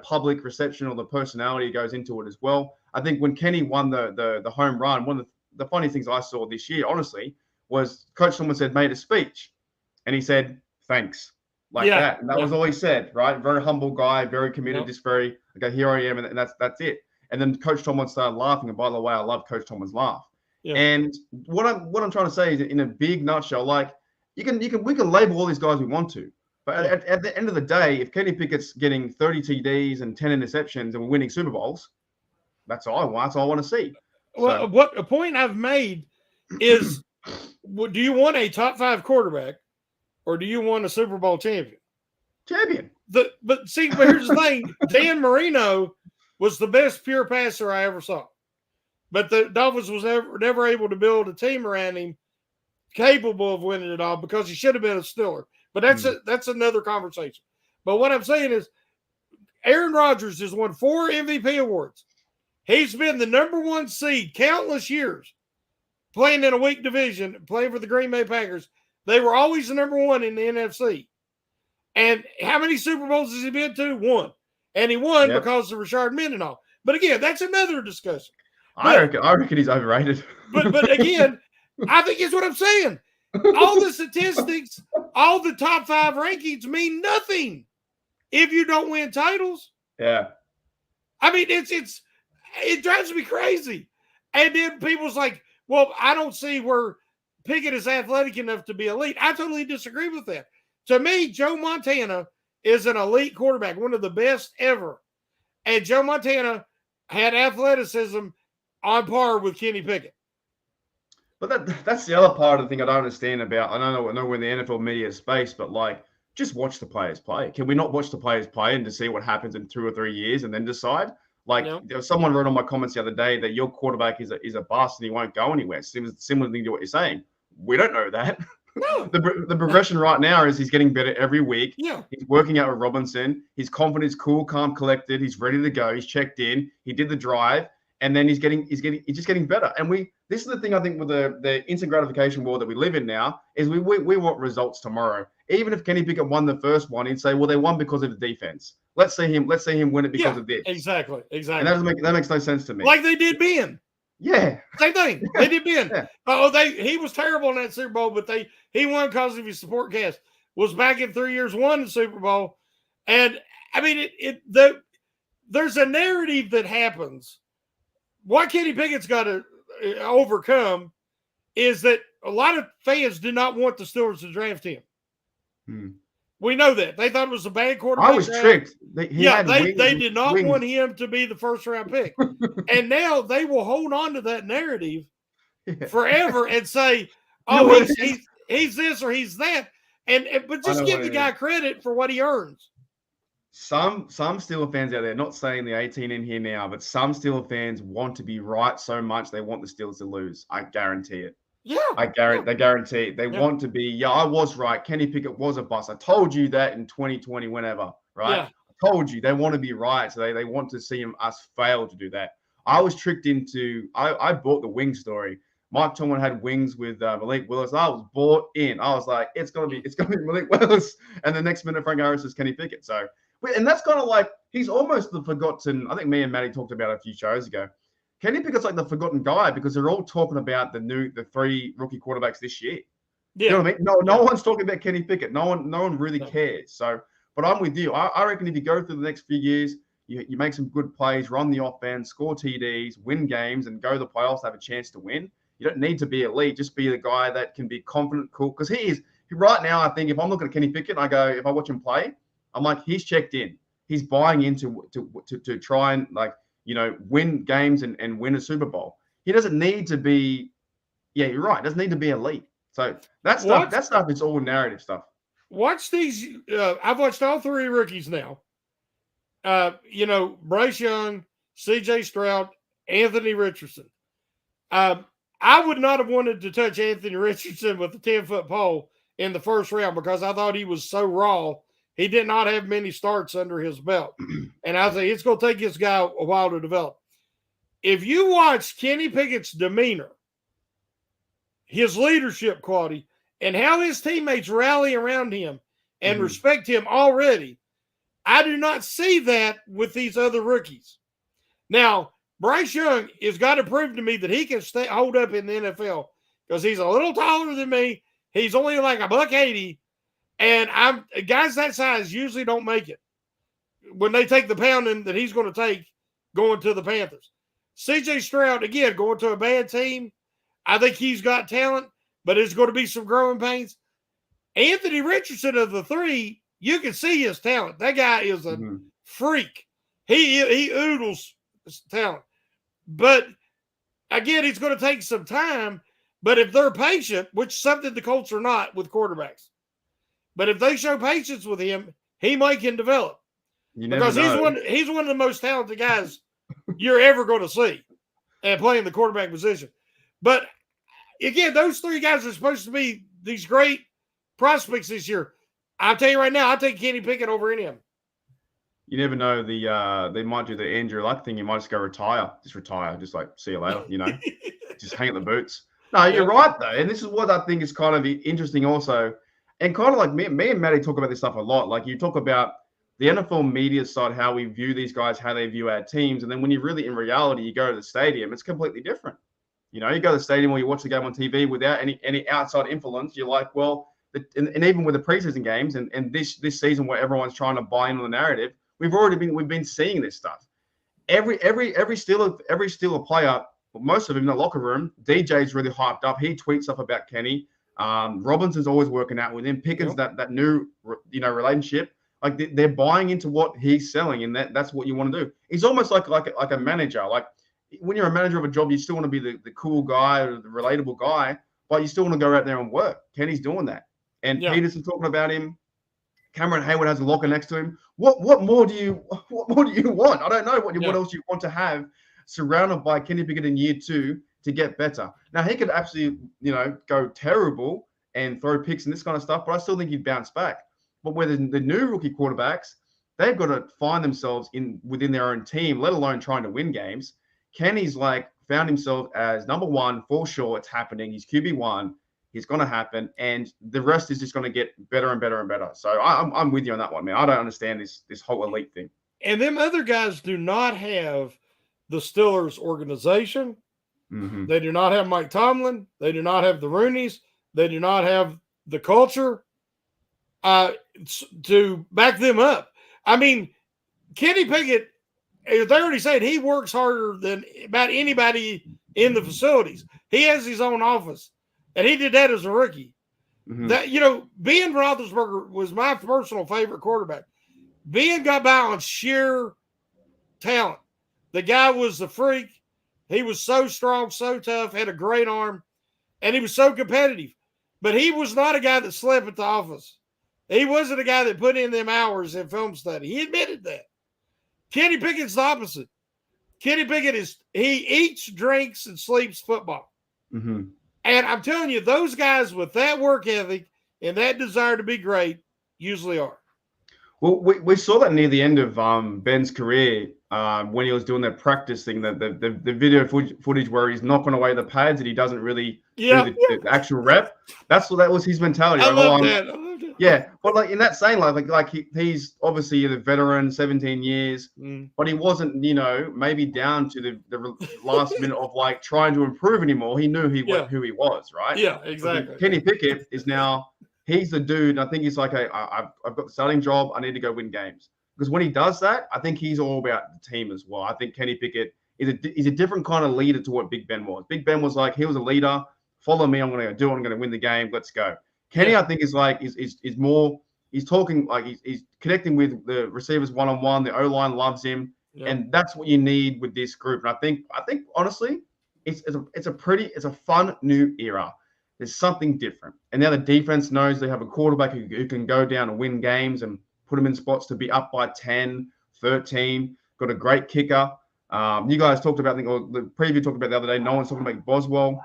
public reception or the personality goes into it as well. I think when Kenny won the home run, one of the funny things I saw this year, honestly, was Coach Tomlin made a speech, and he said thanks that, and that was all he said. Right, very humble guy, very committed. Just very here I am, and that's it. And then Coach Tomlin started laughing. And by the way, I love Coach Tomlin's laugh. Yeah. And what I'm trying to say is, in a big nutshell, we can label all these guys we want to, but at the end of the day, if Kenny Pickett's getting 30 TDs and 10 interceptions and we're winning Super Bowls, that's all I want. That's all I want to see. Well, what a point I've made is, do you want a top 5 quarterback, or do you want a Super Bowl champion? But here's the thing: Dan Marino was the best pure passer I ever saw. But the Dolphins was never able to build a team around him capable of winning it all, because he should have been a Steeler. But that's another conversation. But what I'm saying is, Aaron Rodgers has won 4 MVP awards. He's been the number 1 seed countless years, playing in a weak division, playing for the Green Bay Packers. They were always the number 1 in the NFC. And how many Super Bowls has he been to? 1. And he won because of Rashard Mendenhall. But again, that's another discussion. I reckon he's overrated. But again, I think it's what I'm saying. All the statistics, all the top 5 rankings mean nothing if you don't win titles. Yeah. I mean, it drives me crazy. And then people's like, well, I don't see where Pickett is athletic enough to be elite. I totally disagree with that. To me, Joe Montana is an elite quarterback, one of the best ever. And Joe Montana had athleticism on par with Kenny Pickett. But that's the other part of the thing I don't understand about. I know we're in the NFL media space, but just watch the players play. Can we not watch the players play and to see what happens in 2 or 3 years and then decide? Someone wrote on my comments the other day that your quarterback is a bust and he won't go anywhere. Similar thing to what you're saying. We don't know that. No. The progression right now is he's getting better every week. Yeah. He's working out with Robinson. His confidence, cool, calm, collected. He's ready to go. He's checked in. He did the drive, and then he's just getting better. And this is the thing I think with the instant gratification world that we live in now is we want results tomorrow. Even if Kenny Pickett won the first one, he'd say, well, they won because of the defense. Let's see him win it because of this. Exactly. And that makes no sense to me. Like they did Ben. Yeah. Same thing. They did Ben. Yeah. He was terrible in that Super Bowl, but he won because of his support cast. Was back in 3 years, won the Super Bowl. And I mean, there's a narrative that happens. What Kenny Pickett's got to overcome is that a lot of fans did not want the Steelers to draft him. We know that. They thought it was a bad quarterback. I was tricked. They did not want him to be the first-round pick. And now they will hold on to that narrative forever and say, he's this or he's that. But just give the guy credit for what he earns. Some Steelers fans out there, not saying the 18 in here now, but some Steelers fans want to be right so much they want the Steelers to lose. I guarantee it. Yeah. They guarantee it. They want to be, I was right. Kenny Pickett was a bust. I told you that in 2020, whenever, right? Yeah. I told you. They want to be right. So they want to see us fail to do that. I was tricked into, I bought the wing story. Mike Tomlin had wings with Malik Willis. I was bought in. I was like, it's gonna be Malik Willis. And the next minute, Frank Harris is Kenny Pickett. So, and that's kind of like, he's almost the forgotten. I think me and Maddie talked about it a few shows ago. Kenny Pickett's like the forgotten guy because they're all talking about the 3 rookie quarterbacks this year. Yeah. You know what I mean? No one's talking about Kenny Pickett. No one really cares. So, but I'm with you. I reckon if you go through the next few years, you make some good plays, run the offense, score TDs, win games, and go to the playoffs, have a chance to win. You don't need to be elite. Just be the guy that can be confident, cool. Because right now, I think if I'm looking at Kenny Pickett, if I watch him play, I'm like, he's checked in. He's buying into to try and win games and win a Super Bowl. He doesn't need to be. Yeah, you're right. Doesn't need to be elite. So that stuff is all narrative stuff. Watch these. I've watched all 3 rookies now. Bryce Young, C.J. Stroud, Anthony Richardson. I would not have wanted to touch Anthony Richardson with a 10-foot pole in the first round because I thought he was so raw. He did not have many starts under his belt. And I think it's going to take this guy a while to develop. If you watch Kenny Pickett's demeanor, his leadership quality, and how his teammates rally around him and respect him already, I do not see that with these other rookies. Now, Bryce Young has got to prove to me that he can hold up in the NFL because he's a little taller than me. He's only like $180, and guys that size usually don't make it when they take the pounding that he's going to take going to the Panthers. C.J. Stroud, again, going to a bad team. I think he's got talent, but there's going to be some growing pains. Anthony Richardson of the 3, you can see his talent. That guy is a freak. He oodles talent. But again, it's going to take some time. But if they're patient, which is something the Colts are not with quarterbacks, but if they show patience with him, he might can develop. Because he's one of the most talented guys you're ever going to see and playing the quarterback position. But again, those 3 guys are supposed to be these great prospects this year. I'll tell you right now, I'll take Kenny Pickett over any of them. You never know. They might do the Andrew Luck thing. You might just go retire. Just like see you later. Just hang up the boots. No, you're right though, and this is what I think is kind of interesting also, and kind of like me and Maddie talk about this stuff a lot. Like you talk about the NFL media side, how we view these guys, how they view our teams, and then when you really in reality you go to the stadium, it's completely different. You go to the stadium or you watch the game on TV without any outside influence. You're like, well, and even with the preseason games and this season where everyone's trying to buy into the narrative. We've been seeing this stuff. Every Steeler player, most of them in the locker room, DJ's really hyped up. He tweets stuff about Kenny. Robinson's always working out with him. Pickens, that new relationship. Like they're buying into what he's selling, and that's what you want to do. He's almost like a manager. Like when you're a manager of a job, you still want to be the cool guy or the relatable guy, but you still want to go out there and work. Kenny's doing that, and Peterson's talking about him. Cameron Hayward has a locker next to him. What more do you want? I don't know what else you want to have surrounded by Kenny Pickett in year 2 to get better. Now he could absolutely go terrible and throw picks and this kind of stuff, but I still think he'd bounce back. But with the new rookie quarterbacks, they've got to find themselves within their own team, let alone trying to win games. Kenny's found himself as number 1 for sure. It's happening. He's QB1. It's going to happen, and the rest is just going to get better and better and better. So I'm with you on that one, man. I don't understand this whole elite thing. And them other guys do not have the Steelers organization. Mm-hmm. They do not have Mike Tomlin. They do not have the Rooneys. They do not have the culture to back them up. I mean, Kenny Pickett, they already said he works harder than about anybody in the facilities. He has his own office. And he did that as a rookie. Mm-hmm. Ben Roethlisberger was my personal favorite quarterback. Ben got by on sheer talent. The guy was a freak. He was so strong, so tough, had a great arm, and he was so competitive. but he was not a guy that slept at the office. He wasn't a guy that put in them hours in film study. He admitted that. Kenny Pickett's the opposite. Kenny Pickett he eats, drinks, and sleeps football. Mm-hmm. And I'm telling you, those guys with that work ethic and that desire to be great usually are. Well, we saw that near the end of Ben's career when he was doing that practice thing, the video footage where he's knocking away the pads and he doesn't really do the actual rep. That was his mentality. I love that. Yeah, but like in that same like he's obviously a veteran, 17 years, but he wasn't, maybe down to the last minute of like trying to improve anymore. He knew who he was, right? Yeah, exactly. Kenny Pickett is now. He's the dude. I think he's like, I've got the starting job. I need to go win games. Because when he does that, I think he's all about the team as well. I think Kenny Pickett is a different kind of leader to what Big Ben was. Big Ben was like, he was a leader. Follow me. I'm going to do it. I'm going to win the game. Let's go. Kenny, I think, is like is more. He's talking like he's connecting with the receivers one-on-one. The O-line loves him, and that's what you need with this group. And I think honestly, it's a fun new era. There's something different. And now the defense knows they have a quarterback who can go down and win games and put them in spots to be up by 10, 13. Got a great kicker. You guys talked about, or the preview talked about the other day, no one's talking about Boswell.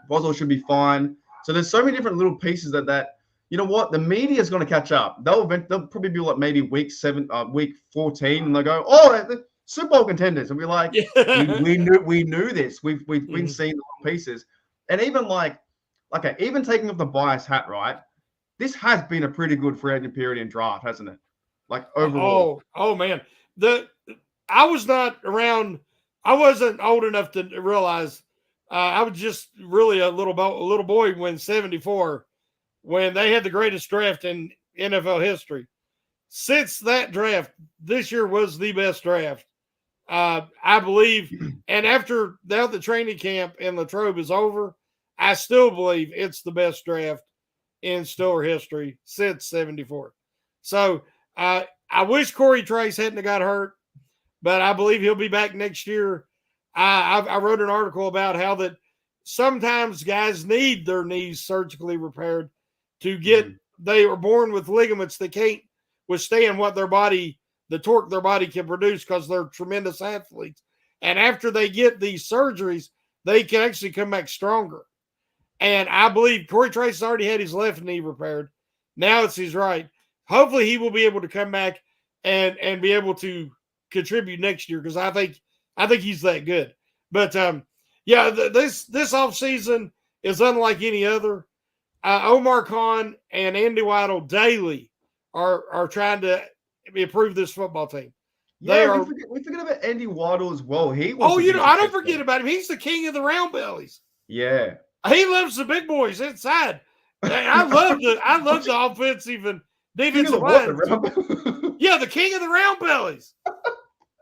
Boswell should be fine. So there's so many different little pieces that you know what? The media is going to catch up. They'll probably be like maybe week 14, and they'll go, oh, the Super Bowl contenders. And we're like, we knew this. We've been seeing the pieces. And even even taking off the bias hat, right? This has been a pretty good free agent period in draft, hasn't it? Like overall. Oh man. I was not around. I wasn't old enough to realize. I was just really a little boy when 74, when they had the greatest draft in NFL history. Since that draft, this year was the best draft, I believe. And after the training camp in Latrobe is over, I still believe it's the best draft in Steeler history since 74. So I wish Corey Trace hadn't got hurt, but I believe he'll be back next year. I wrote an article about how that sometimes guys need their knees surgically repaired to get they are born with ligaments that can't withstand the torque their body can produce because they're tremendous athletes. And after they get these surgeries, they can actually come back stronger. And I believe Corey Trace has already had his left knee repaired. Now it's his right. Hopefully he will be able to come back and be able to contribute next year, because I think he's that good. But this offseason is unlike any other. Omar Khan and Andy Weidel daily are trying to improve this football team. Yeah, we forget about Andy Weidel as well. I don't forget about him. He's the king of the round bellies. Yeah. He loves the big boys inside. I love the offensive and defensive lines. Yeah, the king of the round bellies.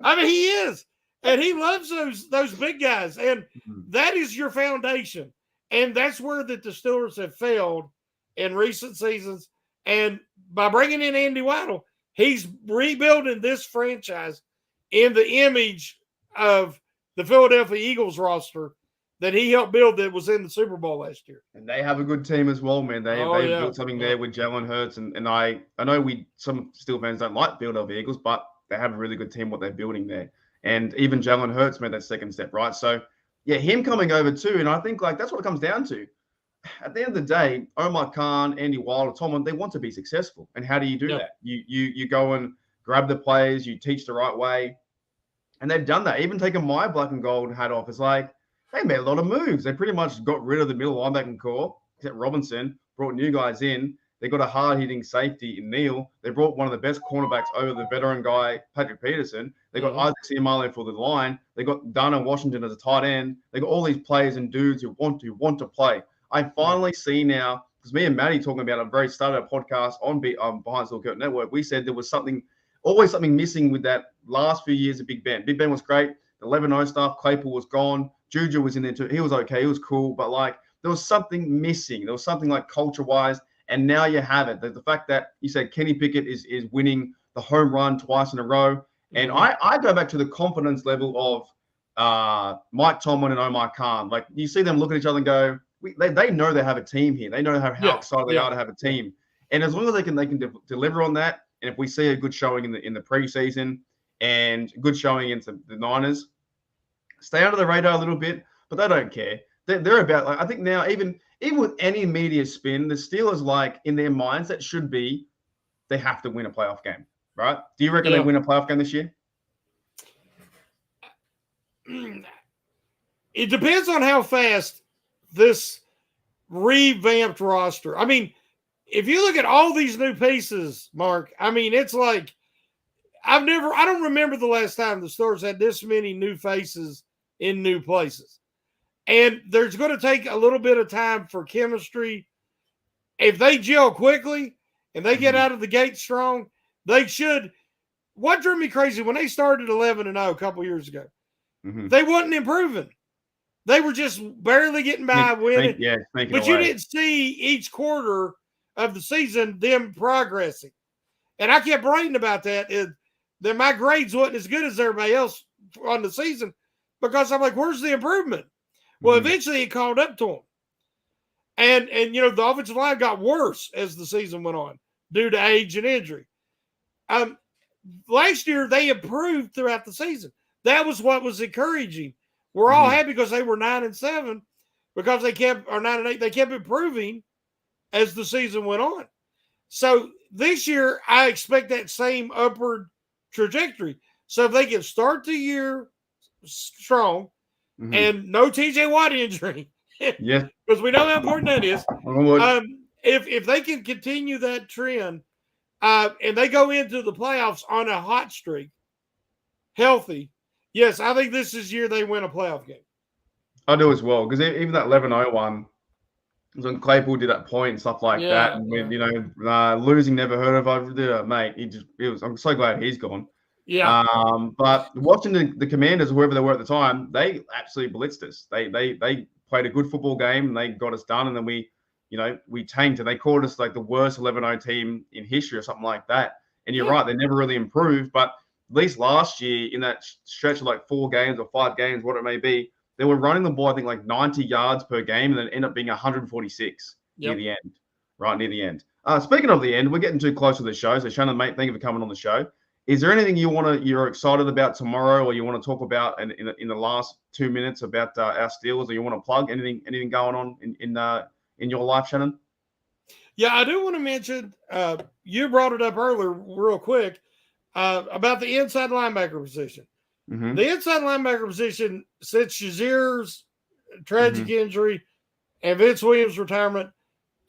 I mean, he is. And he loves those big guys. And that is your foundation. And that's where the Steelers have failed in recent seasons. And by bringing in Andy Weidel, he's rebuilding this franchise in the image of the Philadelphia Eagles roster that he helped build that was in the Super Bowl last year. And they have a good team as well, man. They've built something there with Jalen Hurts. And I know some Steel fans don't like Philadelphia Eagles, but they have a really good team, what they're building there. And even Jalen Hurts made that second step, right? So, yeah, him coming over too. And I think that's what it comes down to. At the end of the day, Omar Khan, Andy Weidel, Tomlin, they want to be successful. And how do you do that? You go and grab the players, you teach the right way. And they've done that. Even taking my black and gold hat off, it's like, they made a lot of moves. They pretty much got rid of the middle linebacking core, except Robinson, brought new guys in. They got a hard-hitting safety in Neal. They brought one of the best cornerbacks over the veteran guy, Patrick Peterson. They got Isaac Seumalo for the line. They got Dana Washington as a tight end. They got all these players and dudes who want to play. I finally see now, because me and Maddie talking about a very start of our podcast on Behind the Curtain Network, we said there was always something missing with that last few years of Big Ben. Big Ben was great. The 11-0 stuff, Claypool was gone. Juju was in there too. He was okay. He was cool. But there was something missing. There was something culture-wise. And now you have it. The fact that you said Kenny Pickett is winning the home run twice in a row. And I go back to the confidence level of Mike Tomlin and Omar Khan. You see them look at each other and go, they know they have a team here. They know how excited they are to have a team. And as long as they can deliver on that, and if we see a good showing in the preseason and good showing into the Niners, stay under the radar a little bit, but they don't care. They're about, like, I think now even with any media spin, the Steelers, like, in their minds, that should be they have to win a playoff game, right? Do you reckon they win a playoff game this year? It depends on how fast this revamped roster. I mean, if you look at all these new pieces, Mark, I mean, it's like I don't remember the last time the Steelers had this many new faces in new places. And there's going to take a little bit of time for chemistry. If they gel quickly and they get out of the gate strong, they should. What drove me crazy when they started 11-0 a couple years ago, they wasn't improving. They were just barely getting by winning. But you didn't see each quarter of the season them progressing. And I kept writing about that. That my grades wasn't as good as everybody else on the season because I'm like, where's the improvement? Well, eventually it caught up to them. And the offensive line got worse as the season went on due to age and injury. Last year, they improved throughout the season. That was what was encouraging. We're all happy because they were 9-7 because they kept, or 9-8, they kept improving as the season went on. So this year, I expect that same upward trajectory. So if they can start the year strong and no TJ Watt injury, because we know how important that is. If they can continue that trend and they go into the playoffs on a hot streak, healthy, yes, I think this is the year they win a playoff game. I do as well, because even that 11-0 one, when Claypool did that point and stuff like that, and with losing never heard of, mate. I'm so glad he's gone. Yeah. But watching the Commanders, whoever they were at the time, they absolutely blitzed us. They played a good football game and they got us done, and then we tanked and they called us like the worst 11-0 team in history or something like that. And you're right, they never really improved, but at least last year in that stretch of like 4 games or 5 games, what it may be, they were running the ball, I think, like 90 yards per game, and then end up being 146 near the end, right near the end. Speaking of the end, we're getting too close to the show. So Shannon, mate, thank you for coming on the show. Is there anything you're excited about tomorrow, or you want to talk about in the last 2 minutes about our Steelers, or you want to plug anything going on in your life, Shannon? Yeah, I do want to mention, you brought it up earlier real quick, about the inside linebacker position. The inside linebacker position, since Shazir's tragic injury and Vince Williams' retirement,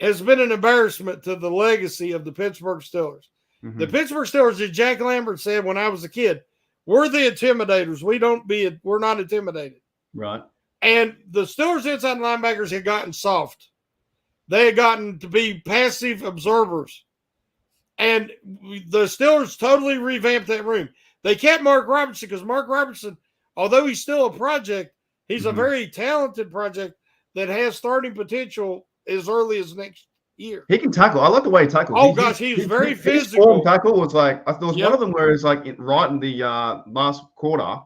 has been an embarrassment to the legacy of the Pittsburgh Steelers. The Pittsburgh Steelers, as Jack Lambert said when I was a kid, we're the intimidators. We're not intimidated. Right. And the Steelers inside linebackers had gotten soft. They had gotten to be passive observers. And the Steelers totally revamped that room. They kept Mark Robertson because Mark Robertson, although he's still a project, he's a very talented project that has starting potential as early as next year. He can tackle. I like the way he tackles. Oh, gosh, he's very physical. His tackle was like, there was one of them where it's like right in the last quarter,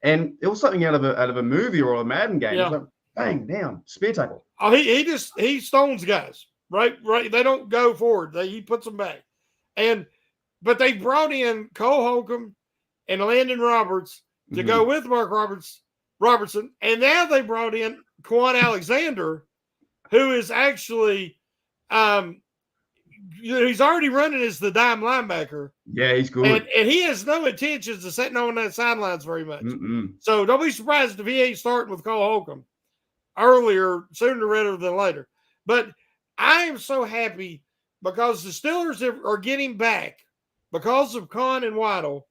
and it was something out of a movie or a Madden game. It was like, bang, down, spear tackle. Oh, he stones guys, right? They don't go forward. He puts them back. But they brought in Cole Holcomb and Landon Roberts to go with Mark Robertson. And now they brought in Quan Alexander, who is actually he's already running as the dime linebacker. Yeah, he's good. And he has no intentions of sitting on that sidelines very much. So don't be surprised if he ain't starting with Cole Holcomb sooner rather than later. But I am so happy because the Steelers are getting back because of Con and Waddle.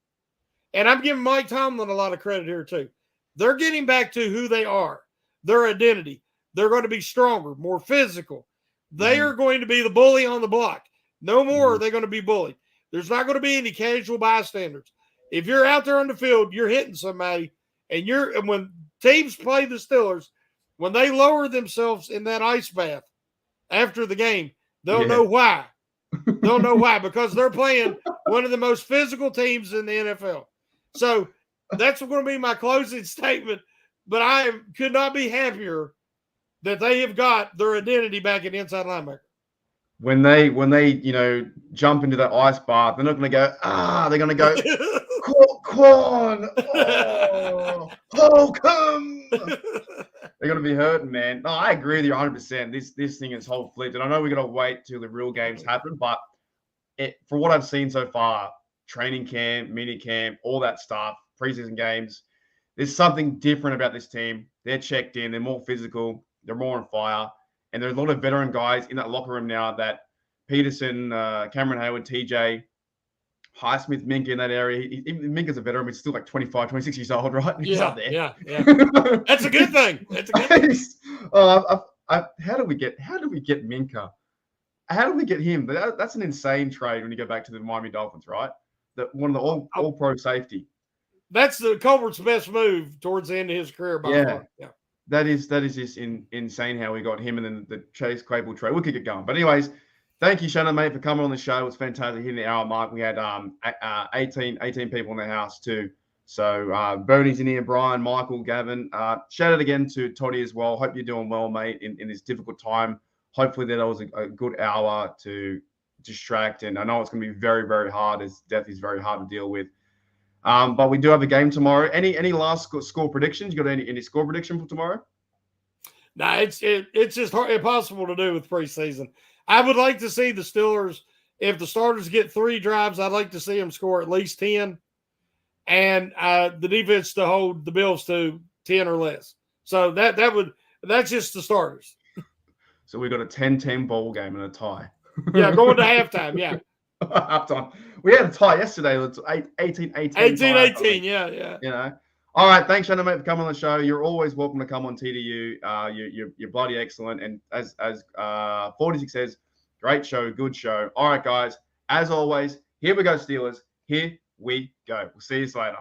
And I'm giving Mike Tomlin a lot of credit here too. They're getting back to who they are, their identity. They're going to be stronger, more physical. They are going to be the bully on the block. No more are they going to be bullied. There's not going to be any casual bystanders. If you're out there on the field, you're hitting somebody, and when teams play the Steelers, when they lower themselves in that ice bath after the game, they'll know why. They'll know why, because they're playing one of the most physical teams in the NFL. So that's going to be my closing statement. But I could not be happier that they have got their identity back at inside linebacker. When they jump into that ice bath, they're not going to go, they're going to go, Quan, Holcomb. They're going to be hurting, man. No, I agree with you 100%. This thing is whole flipped. And I know we're going to wait till the real games happen, but for what I've seen so far, training camp, mini camp, all that stuff, preseason games, there's something different about this team. They're checked in. They're more physical. They're more on fire. And there's a lot of veteran guys in that locker room now that Peterson, Cameron Hayward, TJ, Highsmith, Minka in that area. Minka's a veteran, but he's still like 25, 26 years old, right? He's up there. Yeah. That's a good thing. That's a good thing. How did we get Minka? How did we get him? That's an insane trade when you go back to the Miami Dolphins, right? One of the all-pro safety. That's the Colbert's best move towards the end of his career by far. Yeah. That is just insane how we got him and then the Chase Claypool trade. We'll keep it going. But anyways, thank you, Shannon, mate, for coming on the show. It was fantastic hitting the hour mark. We had 18 people in the house too. So Bernie's in here, Brian, Michael, Gavin. Shout out again to Toddy as well. Hope you're doing well, mate, in this difficult time. Hopefully that was a good hour to distract. And I know it's going to be very, very hard, as death is very hard to deal with. But we do have a game tomorrow. Any last score predictions? You got any score prediction for tomorrow? No, it's just impossible to do with preseason. I would like to see the Steelers, if the starters get 3 drives, I'd like to see them score at least 10. And the defense to hold the Bills to 10 or less. So that's just the starters. So we got a 10-10 ball game and a tie. Yeah, going to halftime, yeah. Halftime. We had a tie yesterday. It's 18-18. 18-18, yeah. You know. All right, thanks, Shannon, mate, for coming on the show. You're always welcome to come on TDU. You're bloody excellent. And as 46 says, great show, good show. All right, guys. As always, here we go, Steelers. Here we go. We'll see you later.